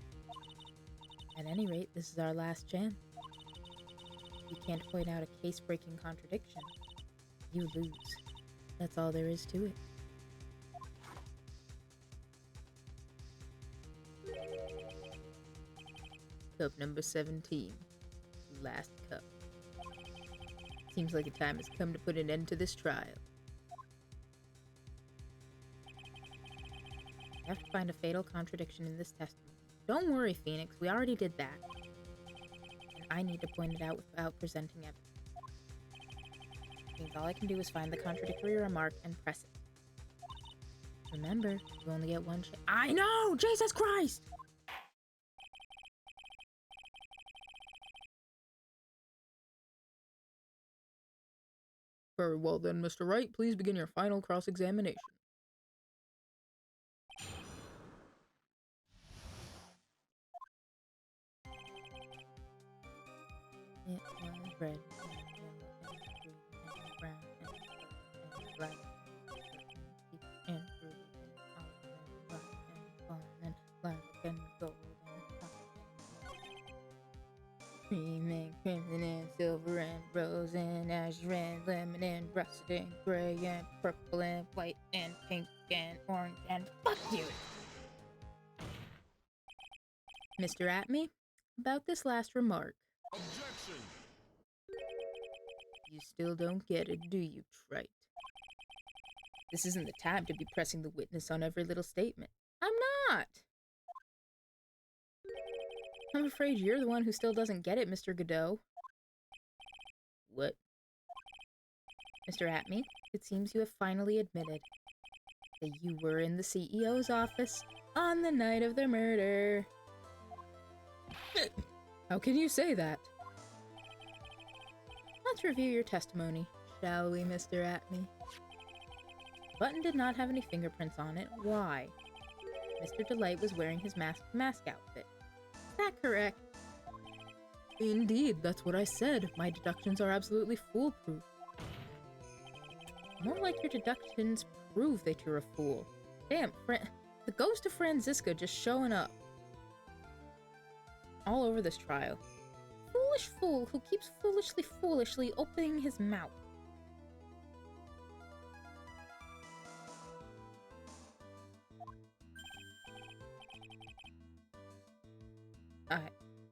At any rate, this is our last chance. If you can't point out a case-breaking contradiction, you lose. That's all there is to it. Cup number 17. Last cup. Seems like the time has come to put an end to this trial. We have to find a fatal contradiction in this testimony. Don't worry, Phoenix. We already did that. And I need to point it out without presenting evidence. Means all I can do is find the contradictory remark and press it. Remember, you only get one chance. I know! Jesus Christ! Very well then, Mr. Wright, please begin your final cross-examination. It was red and yellow and blue and brown and black and blue and orange and black and fawn and black and gold and pop and cream and crimson and silver and rose and azure and lemon and russet and gray and purple and white and pink and orange and fuck you! Mr. Atmey, about this last remark. Objection! You still don't get it, do you, Trite? This isn't the time to be pressing the witness on every little statement. I'm not! I'm afraid you're the one who still doesn't get it, Mr. Godot. What? Mr. Atmey, it seems you have finally admitted that you were in the CEO's office on the night of the murder. How can you say that? Let's review your testimony, shall we, Mr. Atmey? The button did not have any fingerprints on it. Why? Mr. Delight was wearing his Mask DeMasque outfit. Is that correct? Indeed, that's what I said. My deductions are absolutely foolproof. More like your deductions prove that you're a fool. Damn, the ghost of Franziska just showing up. All over this trial. Foolish fool who keeps foolishly opening his mouth.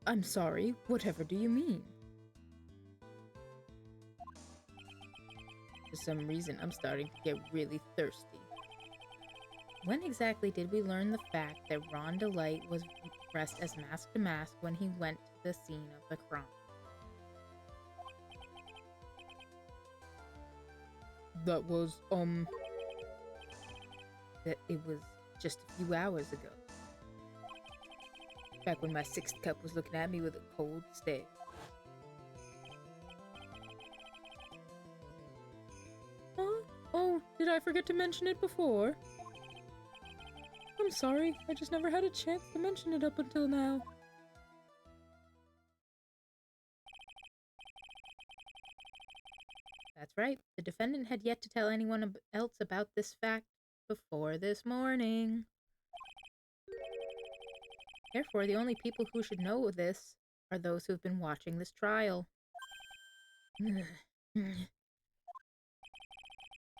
I'm sorry, whatever do you mean? For some reason, I'm starting to get really thirsty. When exactly did we learn the fact that Ron Delight was dressed as Mask DeMasque when he went to the scene of the crime? That was, that it was just a few hours ago. Back when my sixth cup was looking at me with a cold stare. Huh? Oh, did I forget to mention it before? I'm sorry, I just never had a chance to mention it up until now. That's right. The defendant had yet to tell anyone else about this fact before this morning. Therefore, the only people who should know this are those who have been watching this trial. Do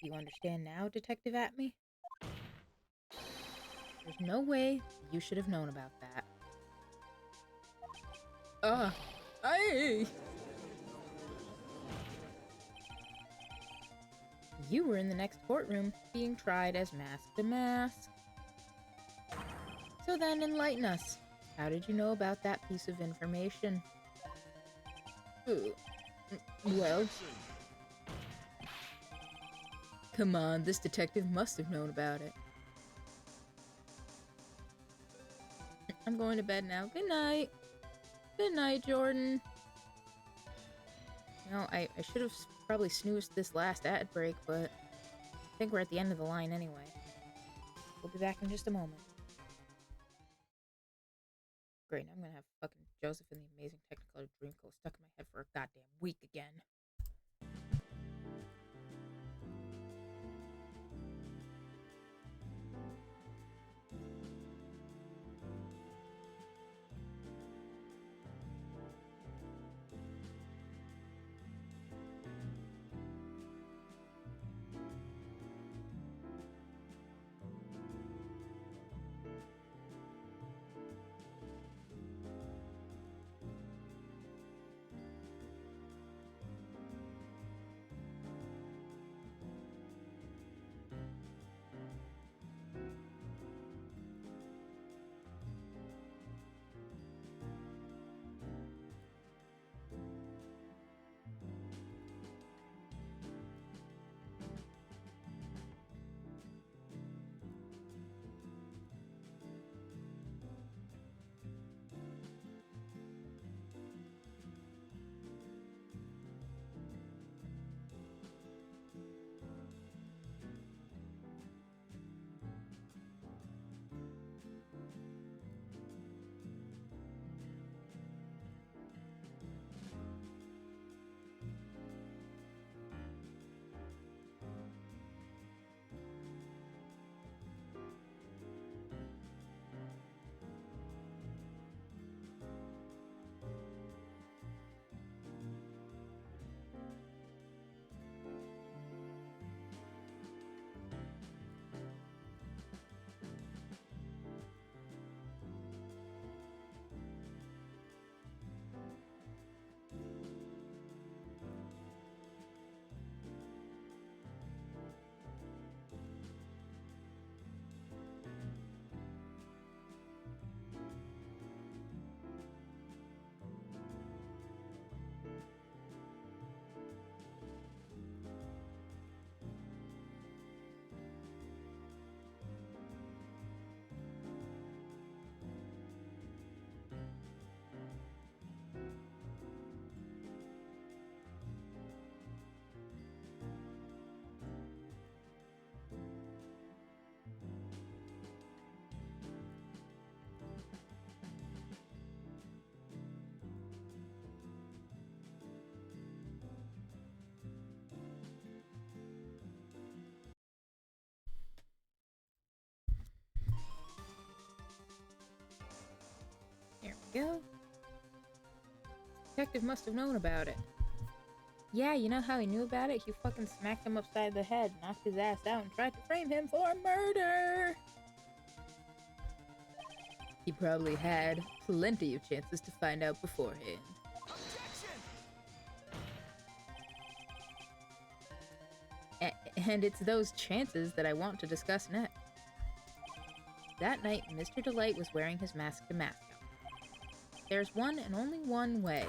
you understand now, Detective Atme? There's no way you should have known about that. Aye! You were in the next courtroom, being tried as Mask DeMasque. So then, enlighten us. How did you know about that piece of information? Well... Come on, this detective must have known about it. I'm going to bed now. Good night. Good night, Jordan. You know, I should have probably snoozed this last ad break, but I think we're at the end of the line anyway. We'll be back in just a moment. Great, now I'm gonna have fucking Joseph and the Amazing Technicolor Dreamcoat stuck in my head for a goddamn week again. There we go. Detective must have known about it. Yeah, you know how he knew about it? He fucking smacked him upside the head, knocked his ass out, and tried to frame him for murder! He probably had plenty of chances to find out beforehand. And it's those chances that I want to discuss next. That night, Mr. Delight was wearing his Mask DeMasque outfit. There's one and only one way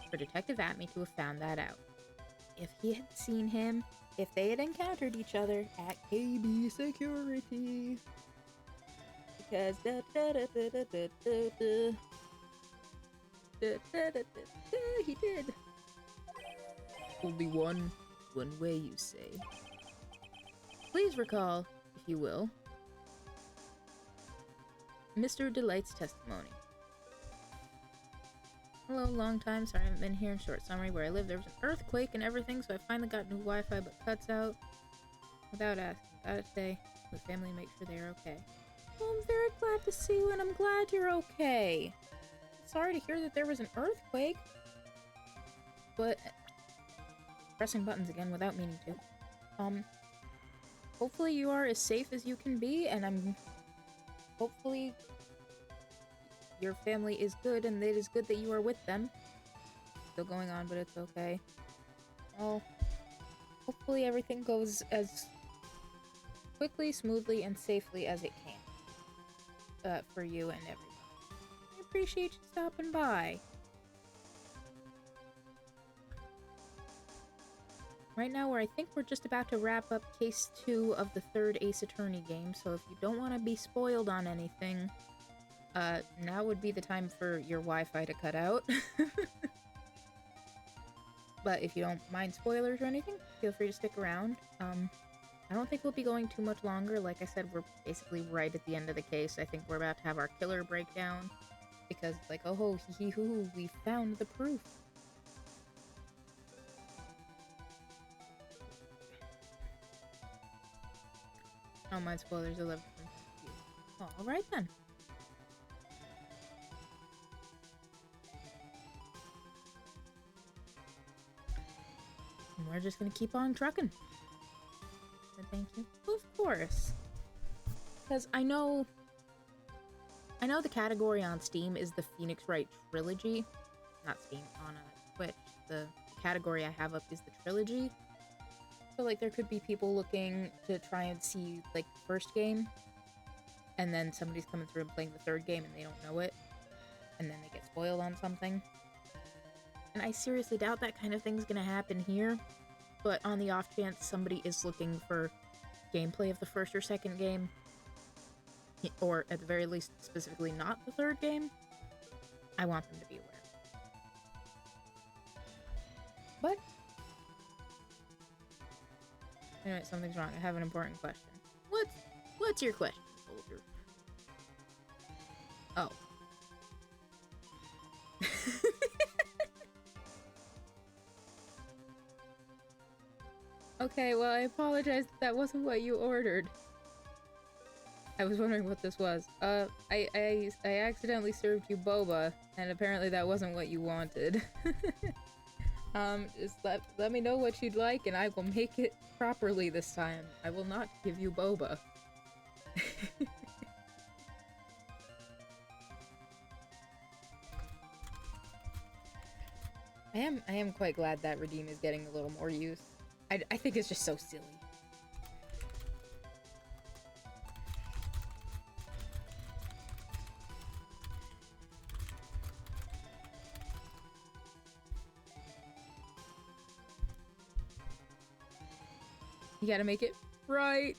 for Detective Atme to have found that out. If he had seen him, if they had encountered each other at KB Security. Because he did. Only one way, you say. Please recall, if you will, Mr. Delight's testimony. Hello, long time. Sorry I haven't been here. In short summary, where I live, there was an earthquake and everything, so I finally got new Wi-Fi, but cuts out without asking. Gotta stay with family and make sure they are okay. Well, I'm very glad to see you, and I'm glad you're okay. Sorry to hear that there was an earthquake, but pressing buttons again without meaning to. Hopefully you are as safe as you can be, and hopefully your family is good, and it is good that you are with them. Still going on, but it's okay. Well, hopefully everything goes as quickly, smoothly, and safely as it can. For you and everyone. I appreciate you stopping by. Right now, I think we're just about to wrap up Case 2 of the third Ace Attorney game, so if you don't want to be spoiled on anything, now would be the time for your Wi-Fi to cut out. But if you don't mind spoilers or anything, feel free to stick around. I don't think we'll be going too much longer. Like I said, we're basically right at the end of the case. I think we're about to have our killer breakdown, because it's like, oh, hee-hee-hoo, we found the proof. I don't mind spoilers, I love them. Oh, alright then. And we're just gonna keep on trucking. Thank you. Of course. Because I know the category on Steam is the Phoenix Wright Trilogy. Not Steam, on Twitch. The category I have up is the Trilogy. So, like, there could be people looking to try and see, like, the first game, and then somebody's coming through and playing the third game and they don't know it, and then they get spoiled on something. And I seriously doubt that kind of thing's gonna happen here, but on the off chance somebody is looking for gameplay of the first or second game, or at the very least specifically not the third game, I want them to be aware. But anyway, something's wrong. I have an important question. What's your question, soldier? Oh. Okay, well, I apologize that wasn't what you ordered. I was wondering what this was. I accidentally served you boba, and apparently that wasn't what you wanted. Just let me know what you'd like, and I will make it properly this time. I will not give you boba. I am quite glad that Redeem is getting a little more use. I think it's just so silly. You gotta make it right.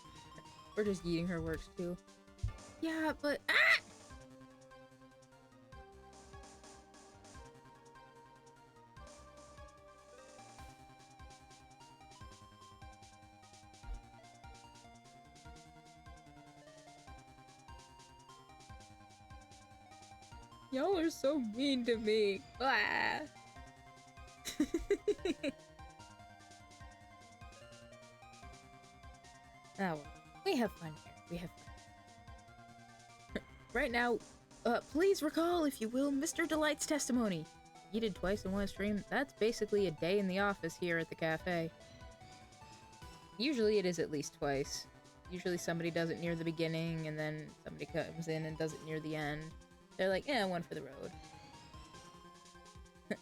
Or just eating her works too. Yeah, but y'all are so mean to me. Ah. Oh, well, we have fun here. We have fun. Right now, please recall, if you will, Mr. Delight's testimony. He did twice in one stream. That's basically a day in the office here at the cafe. Usually it is at least twice. usually somebody does it near the beginning, and then somebody comes in and does it near the end. They're like, yeah, one for the road.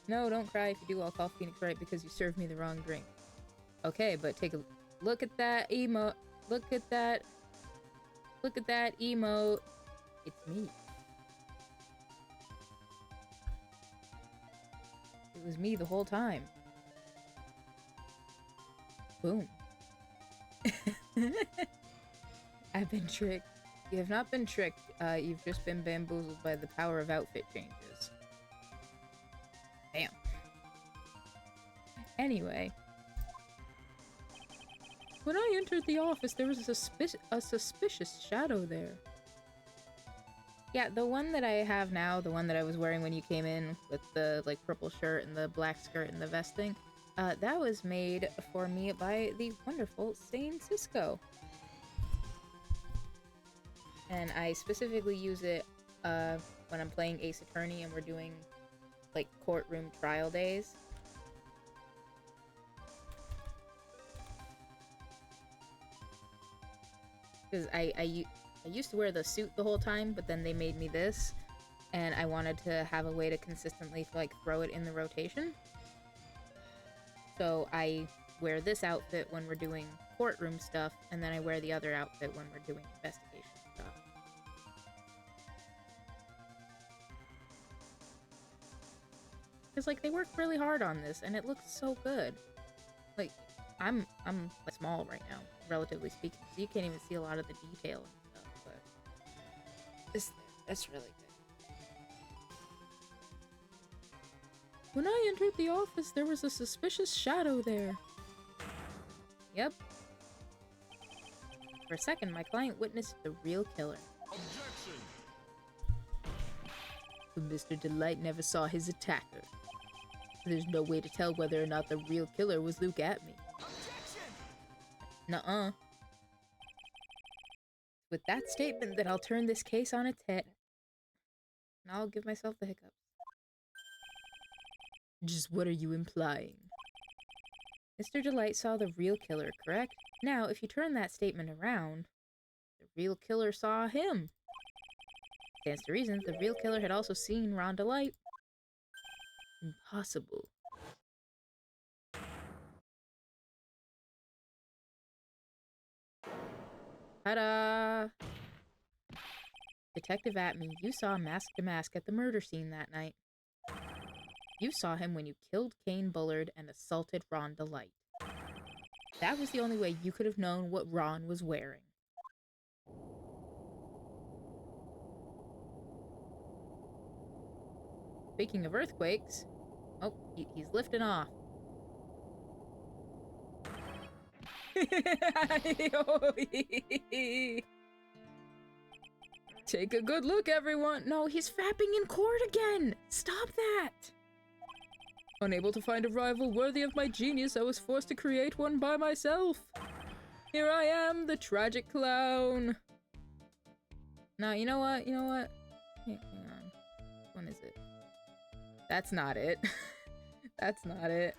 No, don't cry. If you do, I'll call Phoenix Wright because you served me the wrong drink. Okay, but take a look at that emote. Look at that. Look at that emote. It's me. It was me the whole time. Boom. I've been tricked. You have not been tricked. You've just been bamboozled by the power of outfit changes. Bam. Anyway. When I entered the office, there was a suspicious shadow there. Yeah, the one that I have now, the one that I was wearing when you came in with the, like, purple shirt and the black skirt and the vest thing, that was made for me by the wonderful Stain Cisco. And I specifically use it, when I'm playing Ace Attorney and we're doing, like, courtroom trial days. Because I used to wear the suit the whole time, but then they made me this, and I wanted to have a way to consistently, like, throw it in the rotation. So I wear this outfit when we're doing courtroom stuff, and then I wear the other outfit when we're doing investigation stuff. Because, like, they worked really hard on this, and it looks so good. Like, I'm small right now, relatively speaking, so you can't even see a lot of the detail and stuff, but that's really good. When I entered the office, there was a suspicious shadow there. Yep. For a second, my client witnessed the real killer. Objection! But Mr. Delight never saw his attacker. There's no way to tell whether or not the real killer was Luke Atme. Objection! Nuh-uh. With that statement that I'll turn this case on its head. And I'll give myself the hiccups. Just what are you implying? Mr. Delight saw the real killer, correct? Now, if you turn that statement around, the real killer saw him. Stands to reason the real killer had also seen Ron Delight. Impossible. Ta-da! Detective Atme, you saw Mask DeMasque at the murder scene that night. You saw him when you killed Kane Bullard and assaulted Ron Delight. That was the only way you could have known what Ron was wearing. Speaking of earthquakes... Oh, he's lifting off. Take a good look, everyone. No, he's fapping in court again. Stop that. Unable to find a rival worthy of my genius, I was forced to create one by myself. Here I am, the tragic clown. Now, you know what? Hang on. Which one is it? That's not it. That's not it.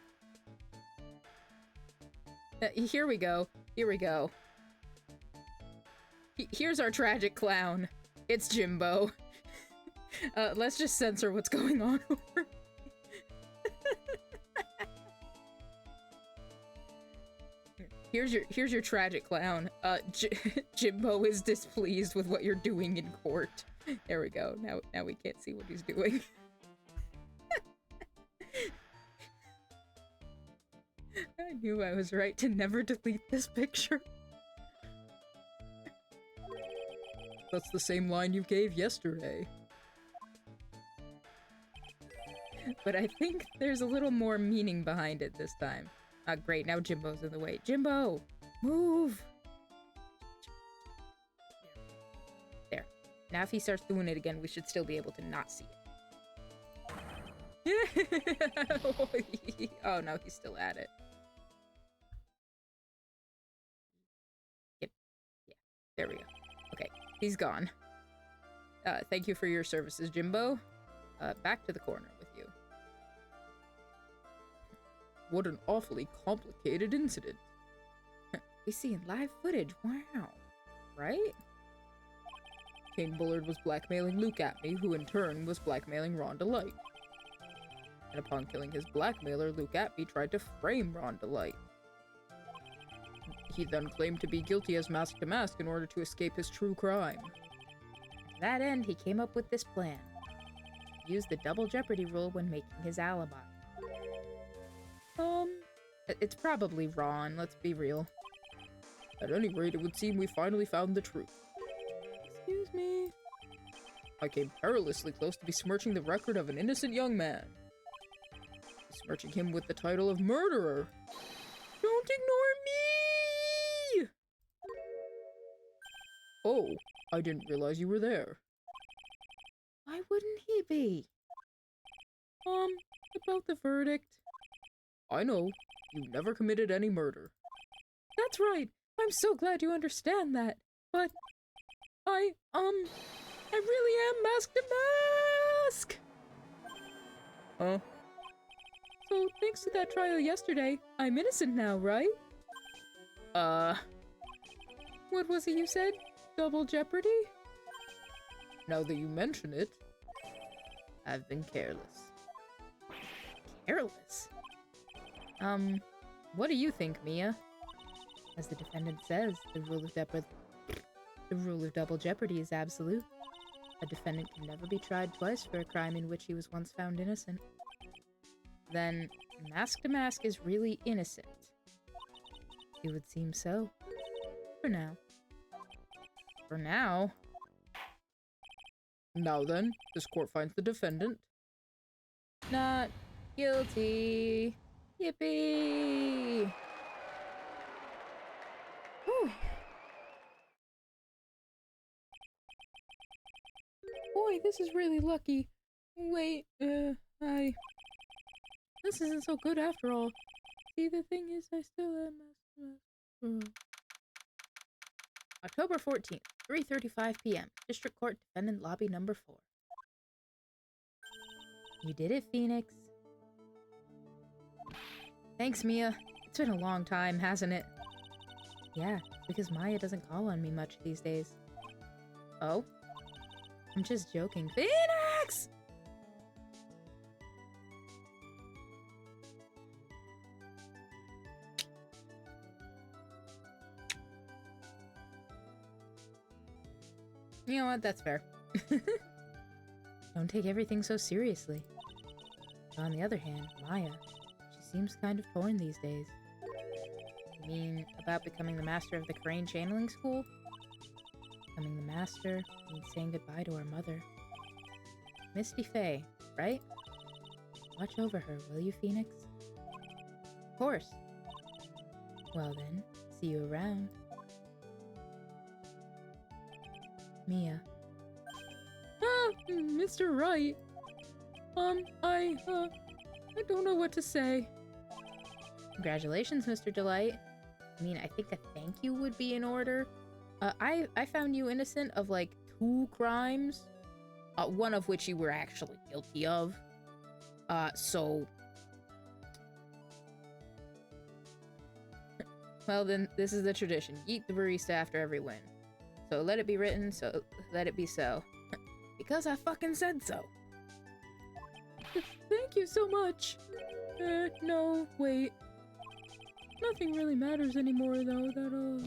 Here we go. Here we go. Here's our tragic clown. It's Jimbo. Let's just censor what's going on over. Here's your tragic clown. Jimbo is displeased with what you're doing in court. There we go. Now we can't see what he's doing. I knew I was right to never delete this picture. That's the same line you gave yesterday. But I think there's a little more meaning behind it this time. Ah, great, now Jimbo's in the way. Jimbo! Move! There. Now if he starts doing it again, we should still be able to not see it. Oh no, he's still at it. Yep. Yeah, there we go. Okay, he's gone. Thank you for your services, Jimbo. Back to the corner with you. What an awfully complicated incident. We see in live footage, wow. right? Kane Bullard was blackmailing Luke Atney, who in turn was blackmailing Ron Delight. And upon killing his blackmailer, Luke Atney tried to frame Ron Delight. He then claimed to be guilty as Mask DeMasque in order to escape his true crime. To that end, he came up with this plan. He used the double jeopardy rule when making his alibi. It's probably Ron, let's be real. At any rate, it would seem we finally found the truth. Excuse me. I came perilously close to besmirching the record of an innocent young man. Besmirching him with the title of murderer. Don't ignore me! Oh, I didn't realize you were there. Why wouldn't he be? About the verdict. I know, you never committed any murder. That's right. I'm so glad you understand that. But I really am Mask DeMasque! Huh? So, thanks to that trial yesterday, I'm innocent now, right? What was it you said? Double jeopardy? Now that you mention it, I've been careless. Careless? What do you think, Mia? As the defendant says, the rule of double jeopardy is absolute. A defendant can never be tried twice for a crime in which he was once found innocent. Then, Mask DeMasque is really innocent. It would seem so. For now. For now? now then, this court finds the defendant Not guilty. Yippee! Whew. Boy, this is really lucky. Wait, this isn't so good after all. See, the thing is, I still am... October 14th, 3:35 p.m. District Court, Defendant Lobby Number 4. You did it, Phoenix. Thanks, Mia. It's been a long time, hasn't it? Yeah, because Maya doesn't call on me much these days. Oh? I'm just joking. Phoenix! You know what? That's fair. Don't take everything so seriously. On the other hand, Maya, she seems kind of torn these days. You mean about becoming the master of the Crane Channeling School? Becoming the master means saying goodbye to our mother. Misty Faye, right? Watch over her, will you, Phoenix? Of course. Well then, see you around. Mia. Ah, Mr. Wright. I don't know what to say. Congratulations, Mr. Delight. I mean, I think a thank you would be in order. I found you innocent of, like, 2 crimes. One of which you were actually guilty of. So... Well, then, this is the tradition. Yeet the barista after every win. So let it be written, so let it be so. Because I fucking said so. Thank you so much. No, wait. Nothing really matters anymore, though. That'll...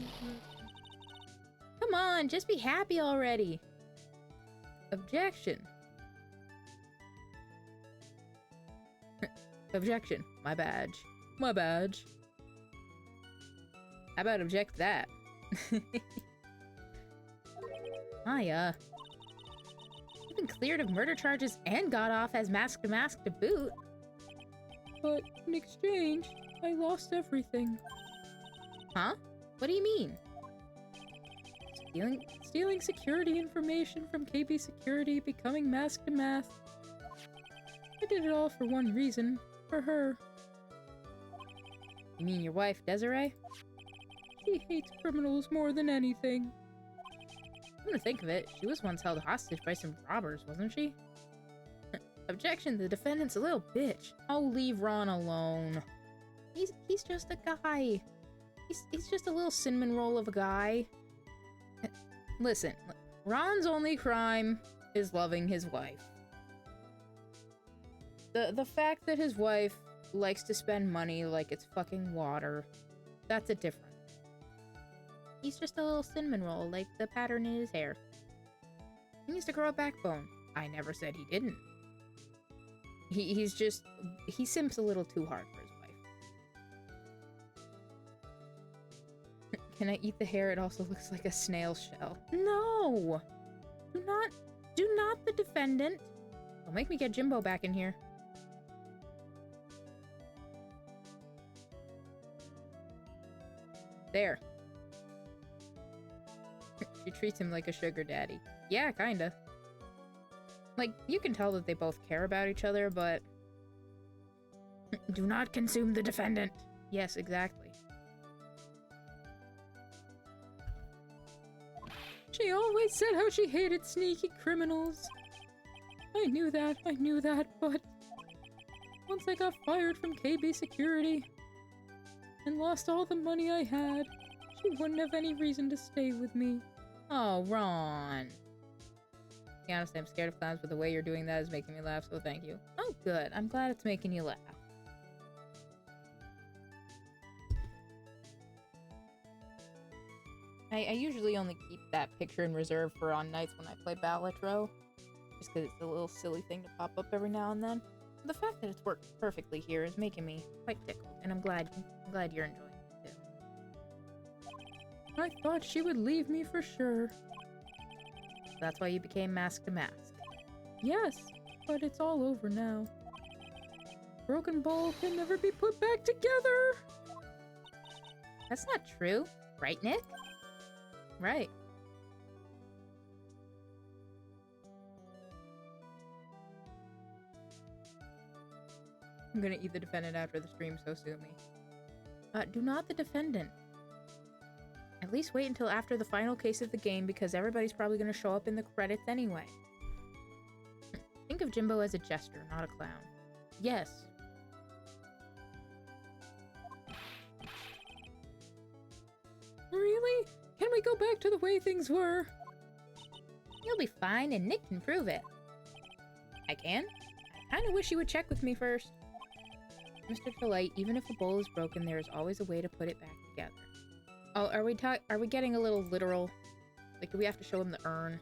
Come on, just be happy already. Objection. Objection. My badge. My badge. How about object that? Maya. You've been cleared of murder charges and got off as Mask DeMasque to boot. But in exchange, I lost everything. Huh? What do you mean? Stealing security information from KB Security, becoming Mask DeMasque. I did it all for one reason. For her. You mean your wife, Desiree? She hates criminals more than anything. Come to think of it, she was once held hostage by some robbers, wasn't she? Objection, the defendant's a little bitch. Oh, leave Ron alone. He's just a guy. He's just a little cinnamon roll of a guy. Listen, Ron's only crime is loving his wife. The fact that his wife likes to spend money like it's fucking water, that's a difference. He's just a little cinnamon roll, like the pattern in his hair. He needs to grow a backbone. I never said he didn't. He simps a little too hard for his wife. Can I eat the hair? It also looks like a snail shell. No! Do not the defendant. Don't make me get Jimbo back in here. There. She treats him like a sugar daddy. Yeah, kinda. Like, you can tell that they both care about each other, but... Do not consume the defendant. Yes, exactly. She always said how she hated sneaky criminals. I knew that, but... Once I got fired from KB Security and lost all the money I had, she wouldn't have any reason to stay with me. Oh, Ron. To be honest, I'm scared of clowns, but the way you're doing that is making me laugh, so thank you. Oh, good. I'm glad it's making you laugh. I usually only keep that picture in reserve for on nights when I play Ballot Row, just because it's a little silly thing to pop up every now and then. The fact that it's worked perfectly here is making me quite tickled, and I'm glad you're enjoying it too. I thought she would leave me for sure. So that's why you became Mask DeMasque. Yes, but it's all over now. Broken ball can never be put back together! That's not true, right, Nick? Right. I'm gonna eat the defendant after the stream, so sue me. Do not the defendant. At least wait until after the final case of the game, because everybody's probably gonna show up in the credits anyway. Think of Jimbo as a jester, not a clown. Yes. Really? Can we go back to the way things were? You'll be fine, and Nick can prove it. I can? I kinda wish you would check with me first. Mr. Delight, even if a bowl is broken, there is always a way to put it back together. Oh, are we getting a little literal? Like, do we have to show him the urn?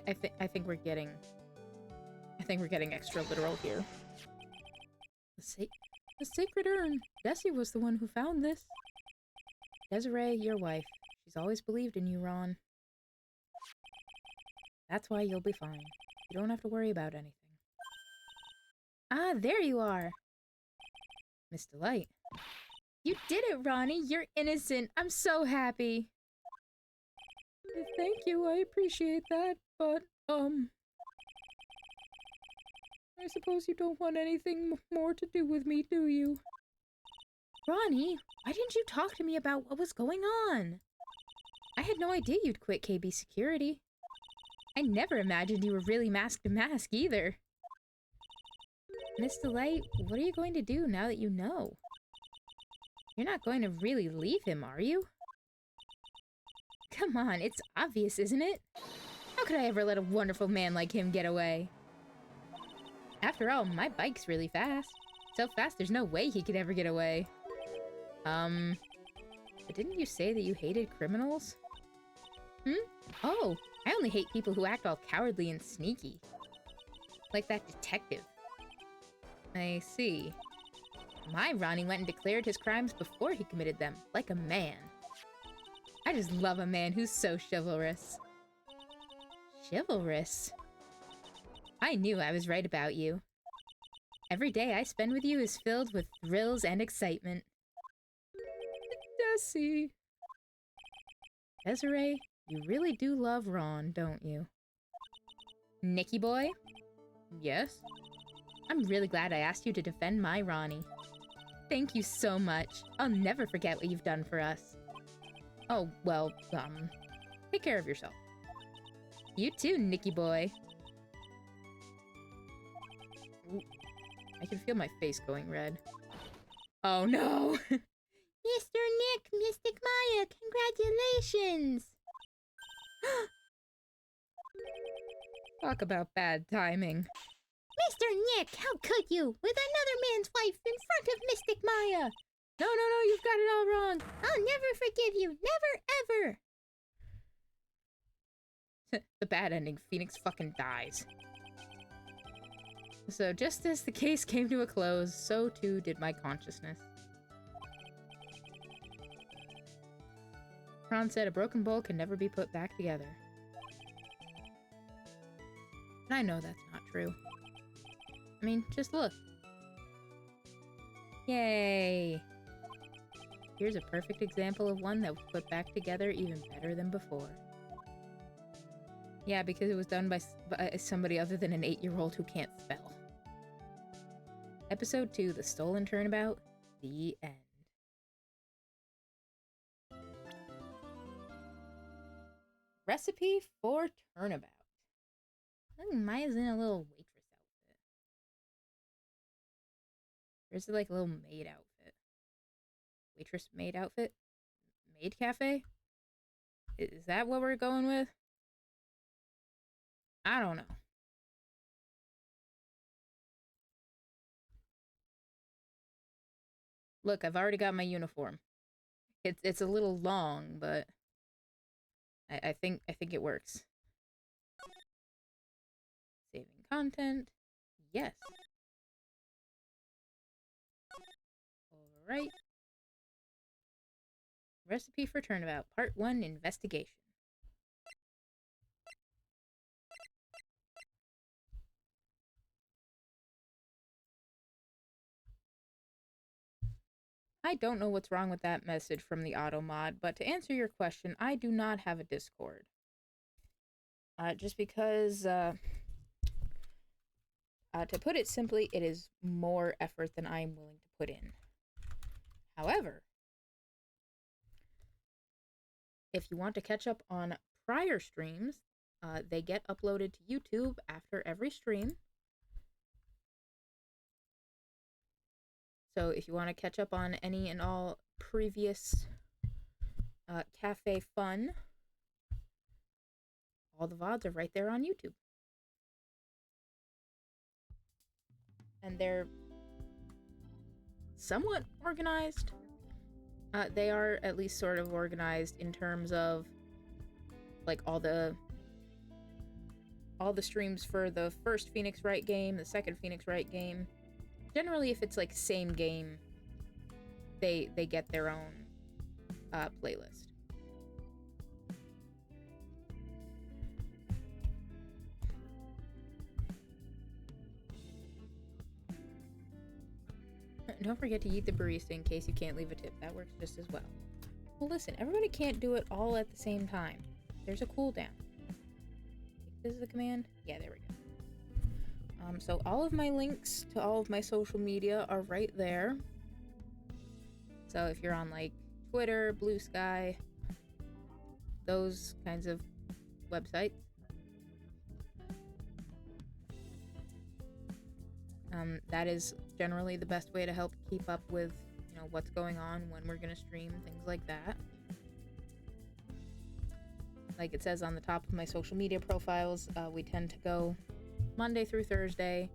I think we're getting extra literal here. The sacred urn. Jessie was the one who found this. Desiree, your wife. She's always believed in you, Ron. That's why you'll be fine. You don't have to worry about anything. Ah, there you are! Miss Delight. You did it, Ronnie! You're innocent! I'm so happy! Thank you, I appreciate that, but, I suppose you don't want anything more to do with me, do you? Ronnie, why didn't you talk to me about what was going on? I had no idea you'd quit KB Security. I never imagined you were really Mask DeMasque either. Miss Delight, what are you going to do now that you know? You're not going to really leave him, are you? Come on, it's obvious, isn't it? How could I ever let a wonderful man like him get away? After all, my bike's really fast. So fast there's no way he could ever get away. But didn't you say that you hated criminals? Oh, I only hate people who act all cowardly and sneaky. Like that detective. I see. My Ronnie went and declared his crimes before he committed them, like a man. I just love a man who's so chivalrous. Chivalrous? I knew I was right about you. Every day I spend with you is filled with thrills and excitement. Jessie. Desiree, you really do love Ron, don't you? Nicky boy? Yes? I'm really glad I asked you to defend my Ronnie. Thank you so much. I'll never forget what you've done for us. Oh, well, take care of yourself. You too, Nicky boy. Ooh, I can feel my face going red. Oh no! Mr. Nick, Mystic Maya, congratulations! Talk about bad timing. Mr. Nick, how could you? With another man's wife in front of Mystic Maya! No, you've got it all wrong. I'll never forgive you. Never, ever. The bad ending, Phoenix fucking dies. So just as the case came to a close, so too did my consciousness. Kron said a broken bowl can never be put back together. And I know that's not true. I mean, just look. Yay! Here's a perfect example of one that was put back together even better than before. Yeah, because it was done by somebody other than an 8-year-old who can't spell. Episode 2, The Stolen Turnabout, the end. Recipe for turnabout. I think Maya's in a little waitress outfit. Or is it like a little maid outfit? Waitress maid outfit? Maid cafe? Is that what we're going with? I don't know. Look, I've already got my uniform. It's a little long, but I think it works. Saving content. Yes. Alright. Recipe for Turnabout, Part 1, Investigation. I don't know what's wrong with that message from the auto mod, but to answer your question, I do not have a Discord. Just because, to put it simply, it is more effort than I am willing to put in. However, if you want to catch up on prior streams, they get uploaded to YouTube after every stream. So if you want to catch up on any and all previous Café fun, all the VODs are right there on YouTube. And they're somewhat organized. They are at least sort of organized in terms of like all the streams for the first Phoenix Wright game, the second Phoenix Wright game. Generally, if it's like same game, they get their own playlist. Don't forget to eat the barista in case you can't leave a tip. That works just as well. Well, listen, everybody can't do it all at the same time. There's a cooldown. This is the command? Yeah, there we go. So all of my links to all of my social media are right there. So if you're on like Twitter, Blue Sky, those kinds of websites, that is generally the best way to help keep up with, you know, what's going on, when we're gonna stream, things like that. Like it says on the top of my social media profiles, we tend to go Monday through Thursday,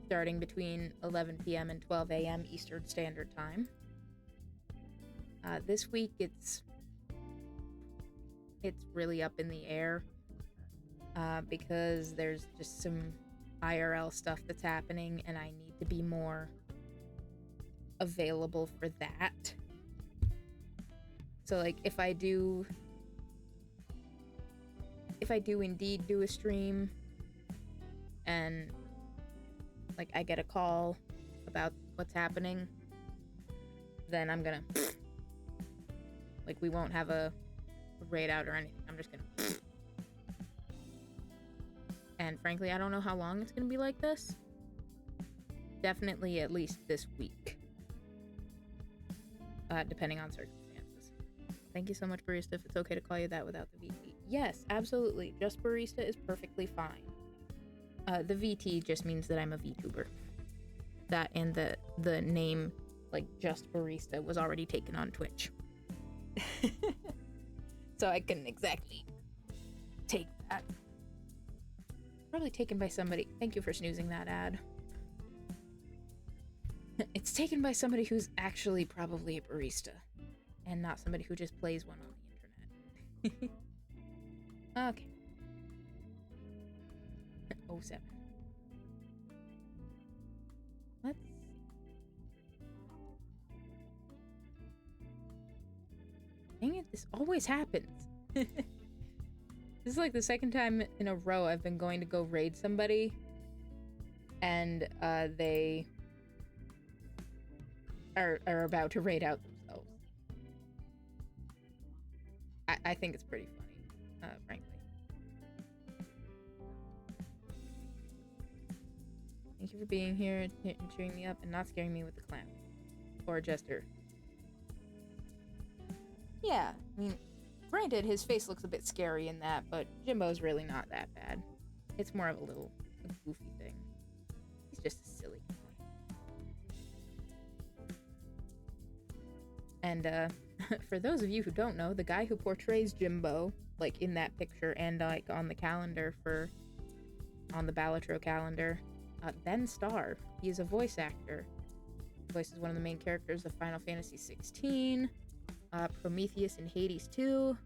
starting between 11 p.m. and 12 a.m. Eastern Standard Time. This week, it's really up in the air because there's just some IRL stuff that's happening, and I need to be more available for that. So, like, if I do indeed do a stream, and like I get a call about what's happening, then I'm gonna like, we won't have a raid out or anything. I'm just gonna and frankly, I don't know how long it's gonna be like this. Definitely at least this week, depending on circumstances. Thank you so much, Barista, if it's okay to call you that without the VT. Yes, absolutely. Just Barista is perfectly fine. The VT just means that I'm a VTuber. That and the name like just barista was already taken on Twitch. So I couldn't exactly take that. Probably taken by somebody. Thank you for snoozing that ad. It's taken by somebody who's actually probably a barista and not somebody who just plays one on the internet. Okay. 07. Let's... Dang it, this always happens. This is like the second time in a row I've been going to go raid somebody and they are about to raid out themselves. I think it's pretty funny, frankly. Thank you for being here and cheering me up and not scaring me with the clown. Or Jester. Yeah, I mean, granted, his face looks a bit scary in that, but Jimbo's really not that bad. It's more of a goofy thing. He's just a silly guy. And, for those of you who don't know, the guy who portrays Jimbo, like, in that picture and, like, on the calendar on the Balatro calendar, Ben Starr. He is a voice actor. He voices one of the main characters of Final Fantasy XVI, Prometheus in Hades 2,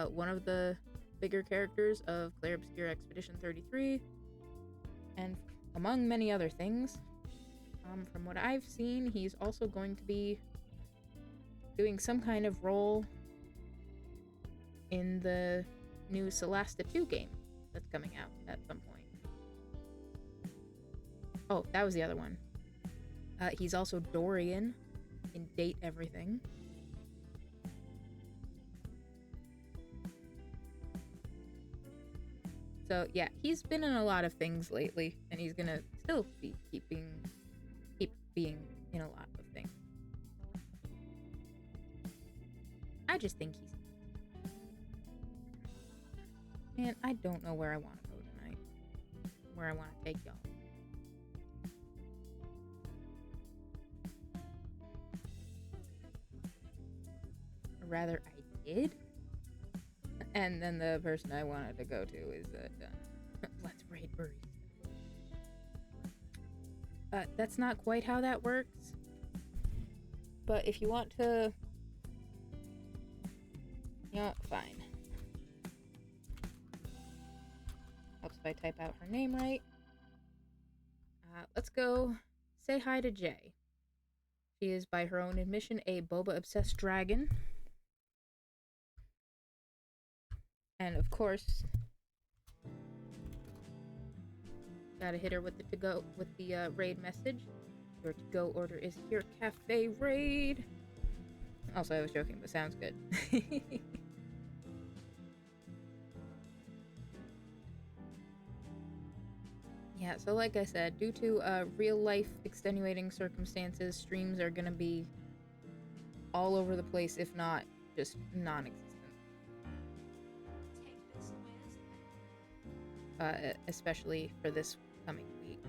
one of the bigger characters of Clair Obscure Expedition 33, and among many other things. From what I've seen, he's also going to be doing some kind of role in the new Celasta 2 game that's coming out at some point. Oh, that was the other one. He's also Dorian in Date Everything. So yeah, he's been in a lot of things lately, and he's gonna still be keep being in a lot of things. I just think he's... Man, I don't know where I want to go tonight. Where I want to take y'all. Or rather, I did. And then the person I wanted to go to is let's raid Burry. That's not quite how that works. But if you want to... You know what? Fine. Helps if I type out her name right. Let's go say hi to Jay. She is, by her own admission, a boba-obsessed dragon. And of course, gotta hit her with the raid message. Your to-go order is here, Café raid. Also, I was joking, but sounds good. Yeah, so like I said, due to real-life extenuating circumstances, streams are gonna be all over the place, if not just non-existent. Especially for this coming week.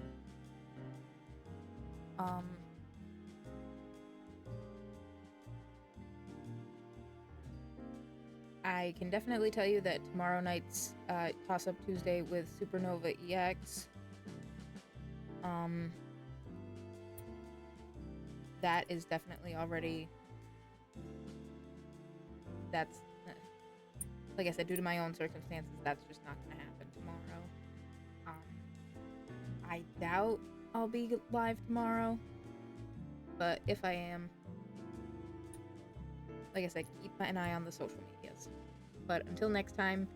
I can definitely tell you that tomorrow night's Toss-Up Tuesday with Supernova EX, that is definitely already... That's... Like I said, due to my own circumstances, that's just not gonna happen tomorrow. I doubt I'll be live tomorrow, but if I am, like I said, keep an eye on the social medias. But until next time,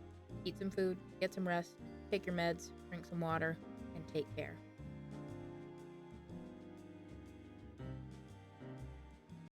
eat some food, get some rest, take your meds, drink some water, and take care.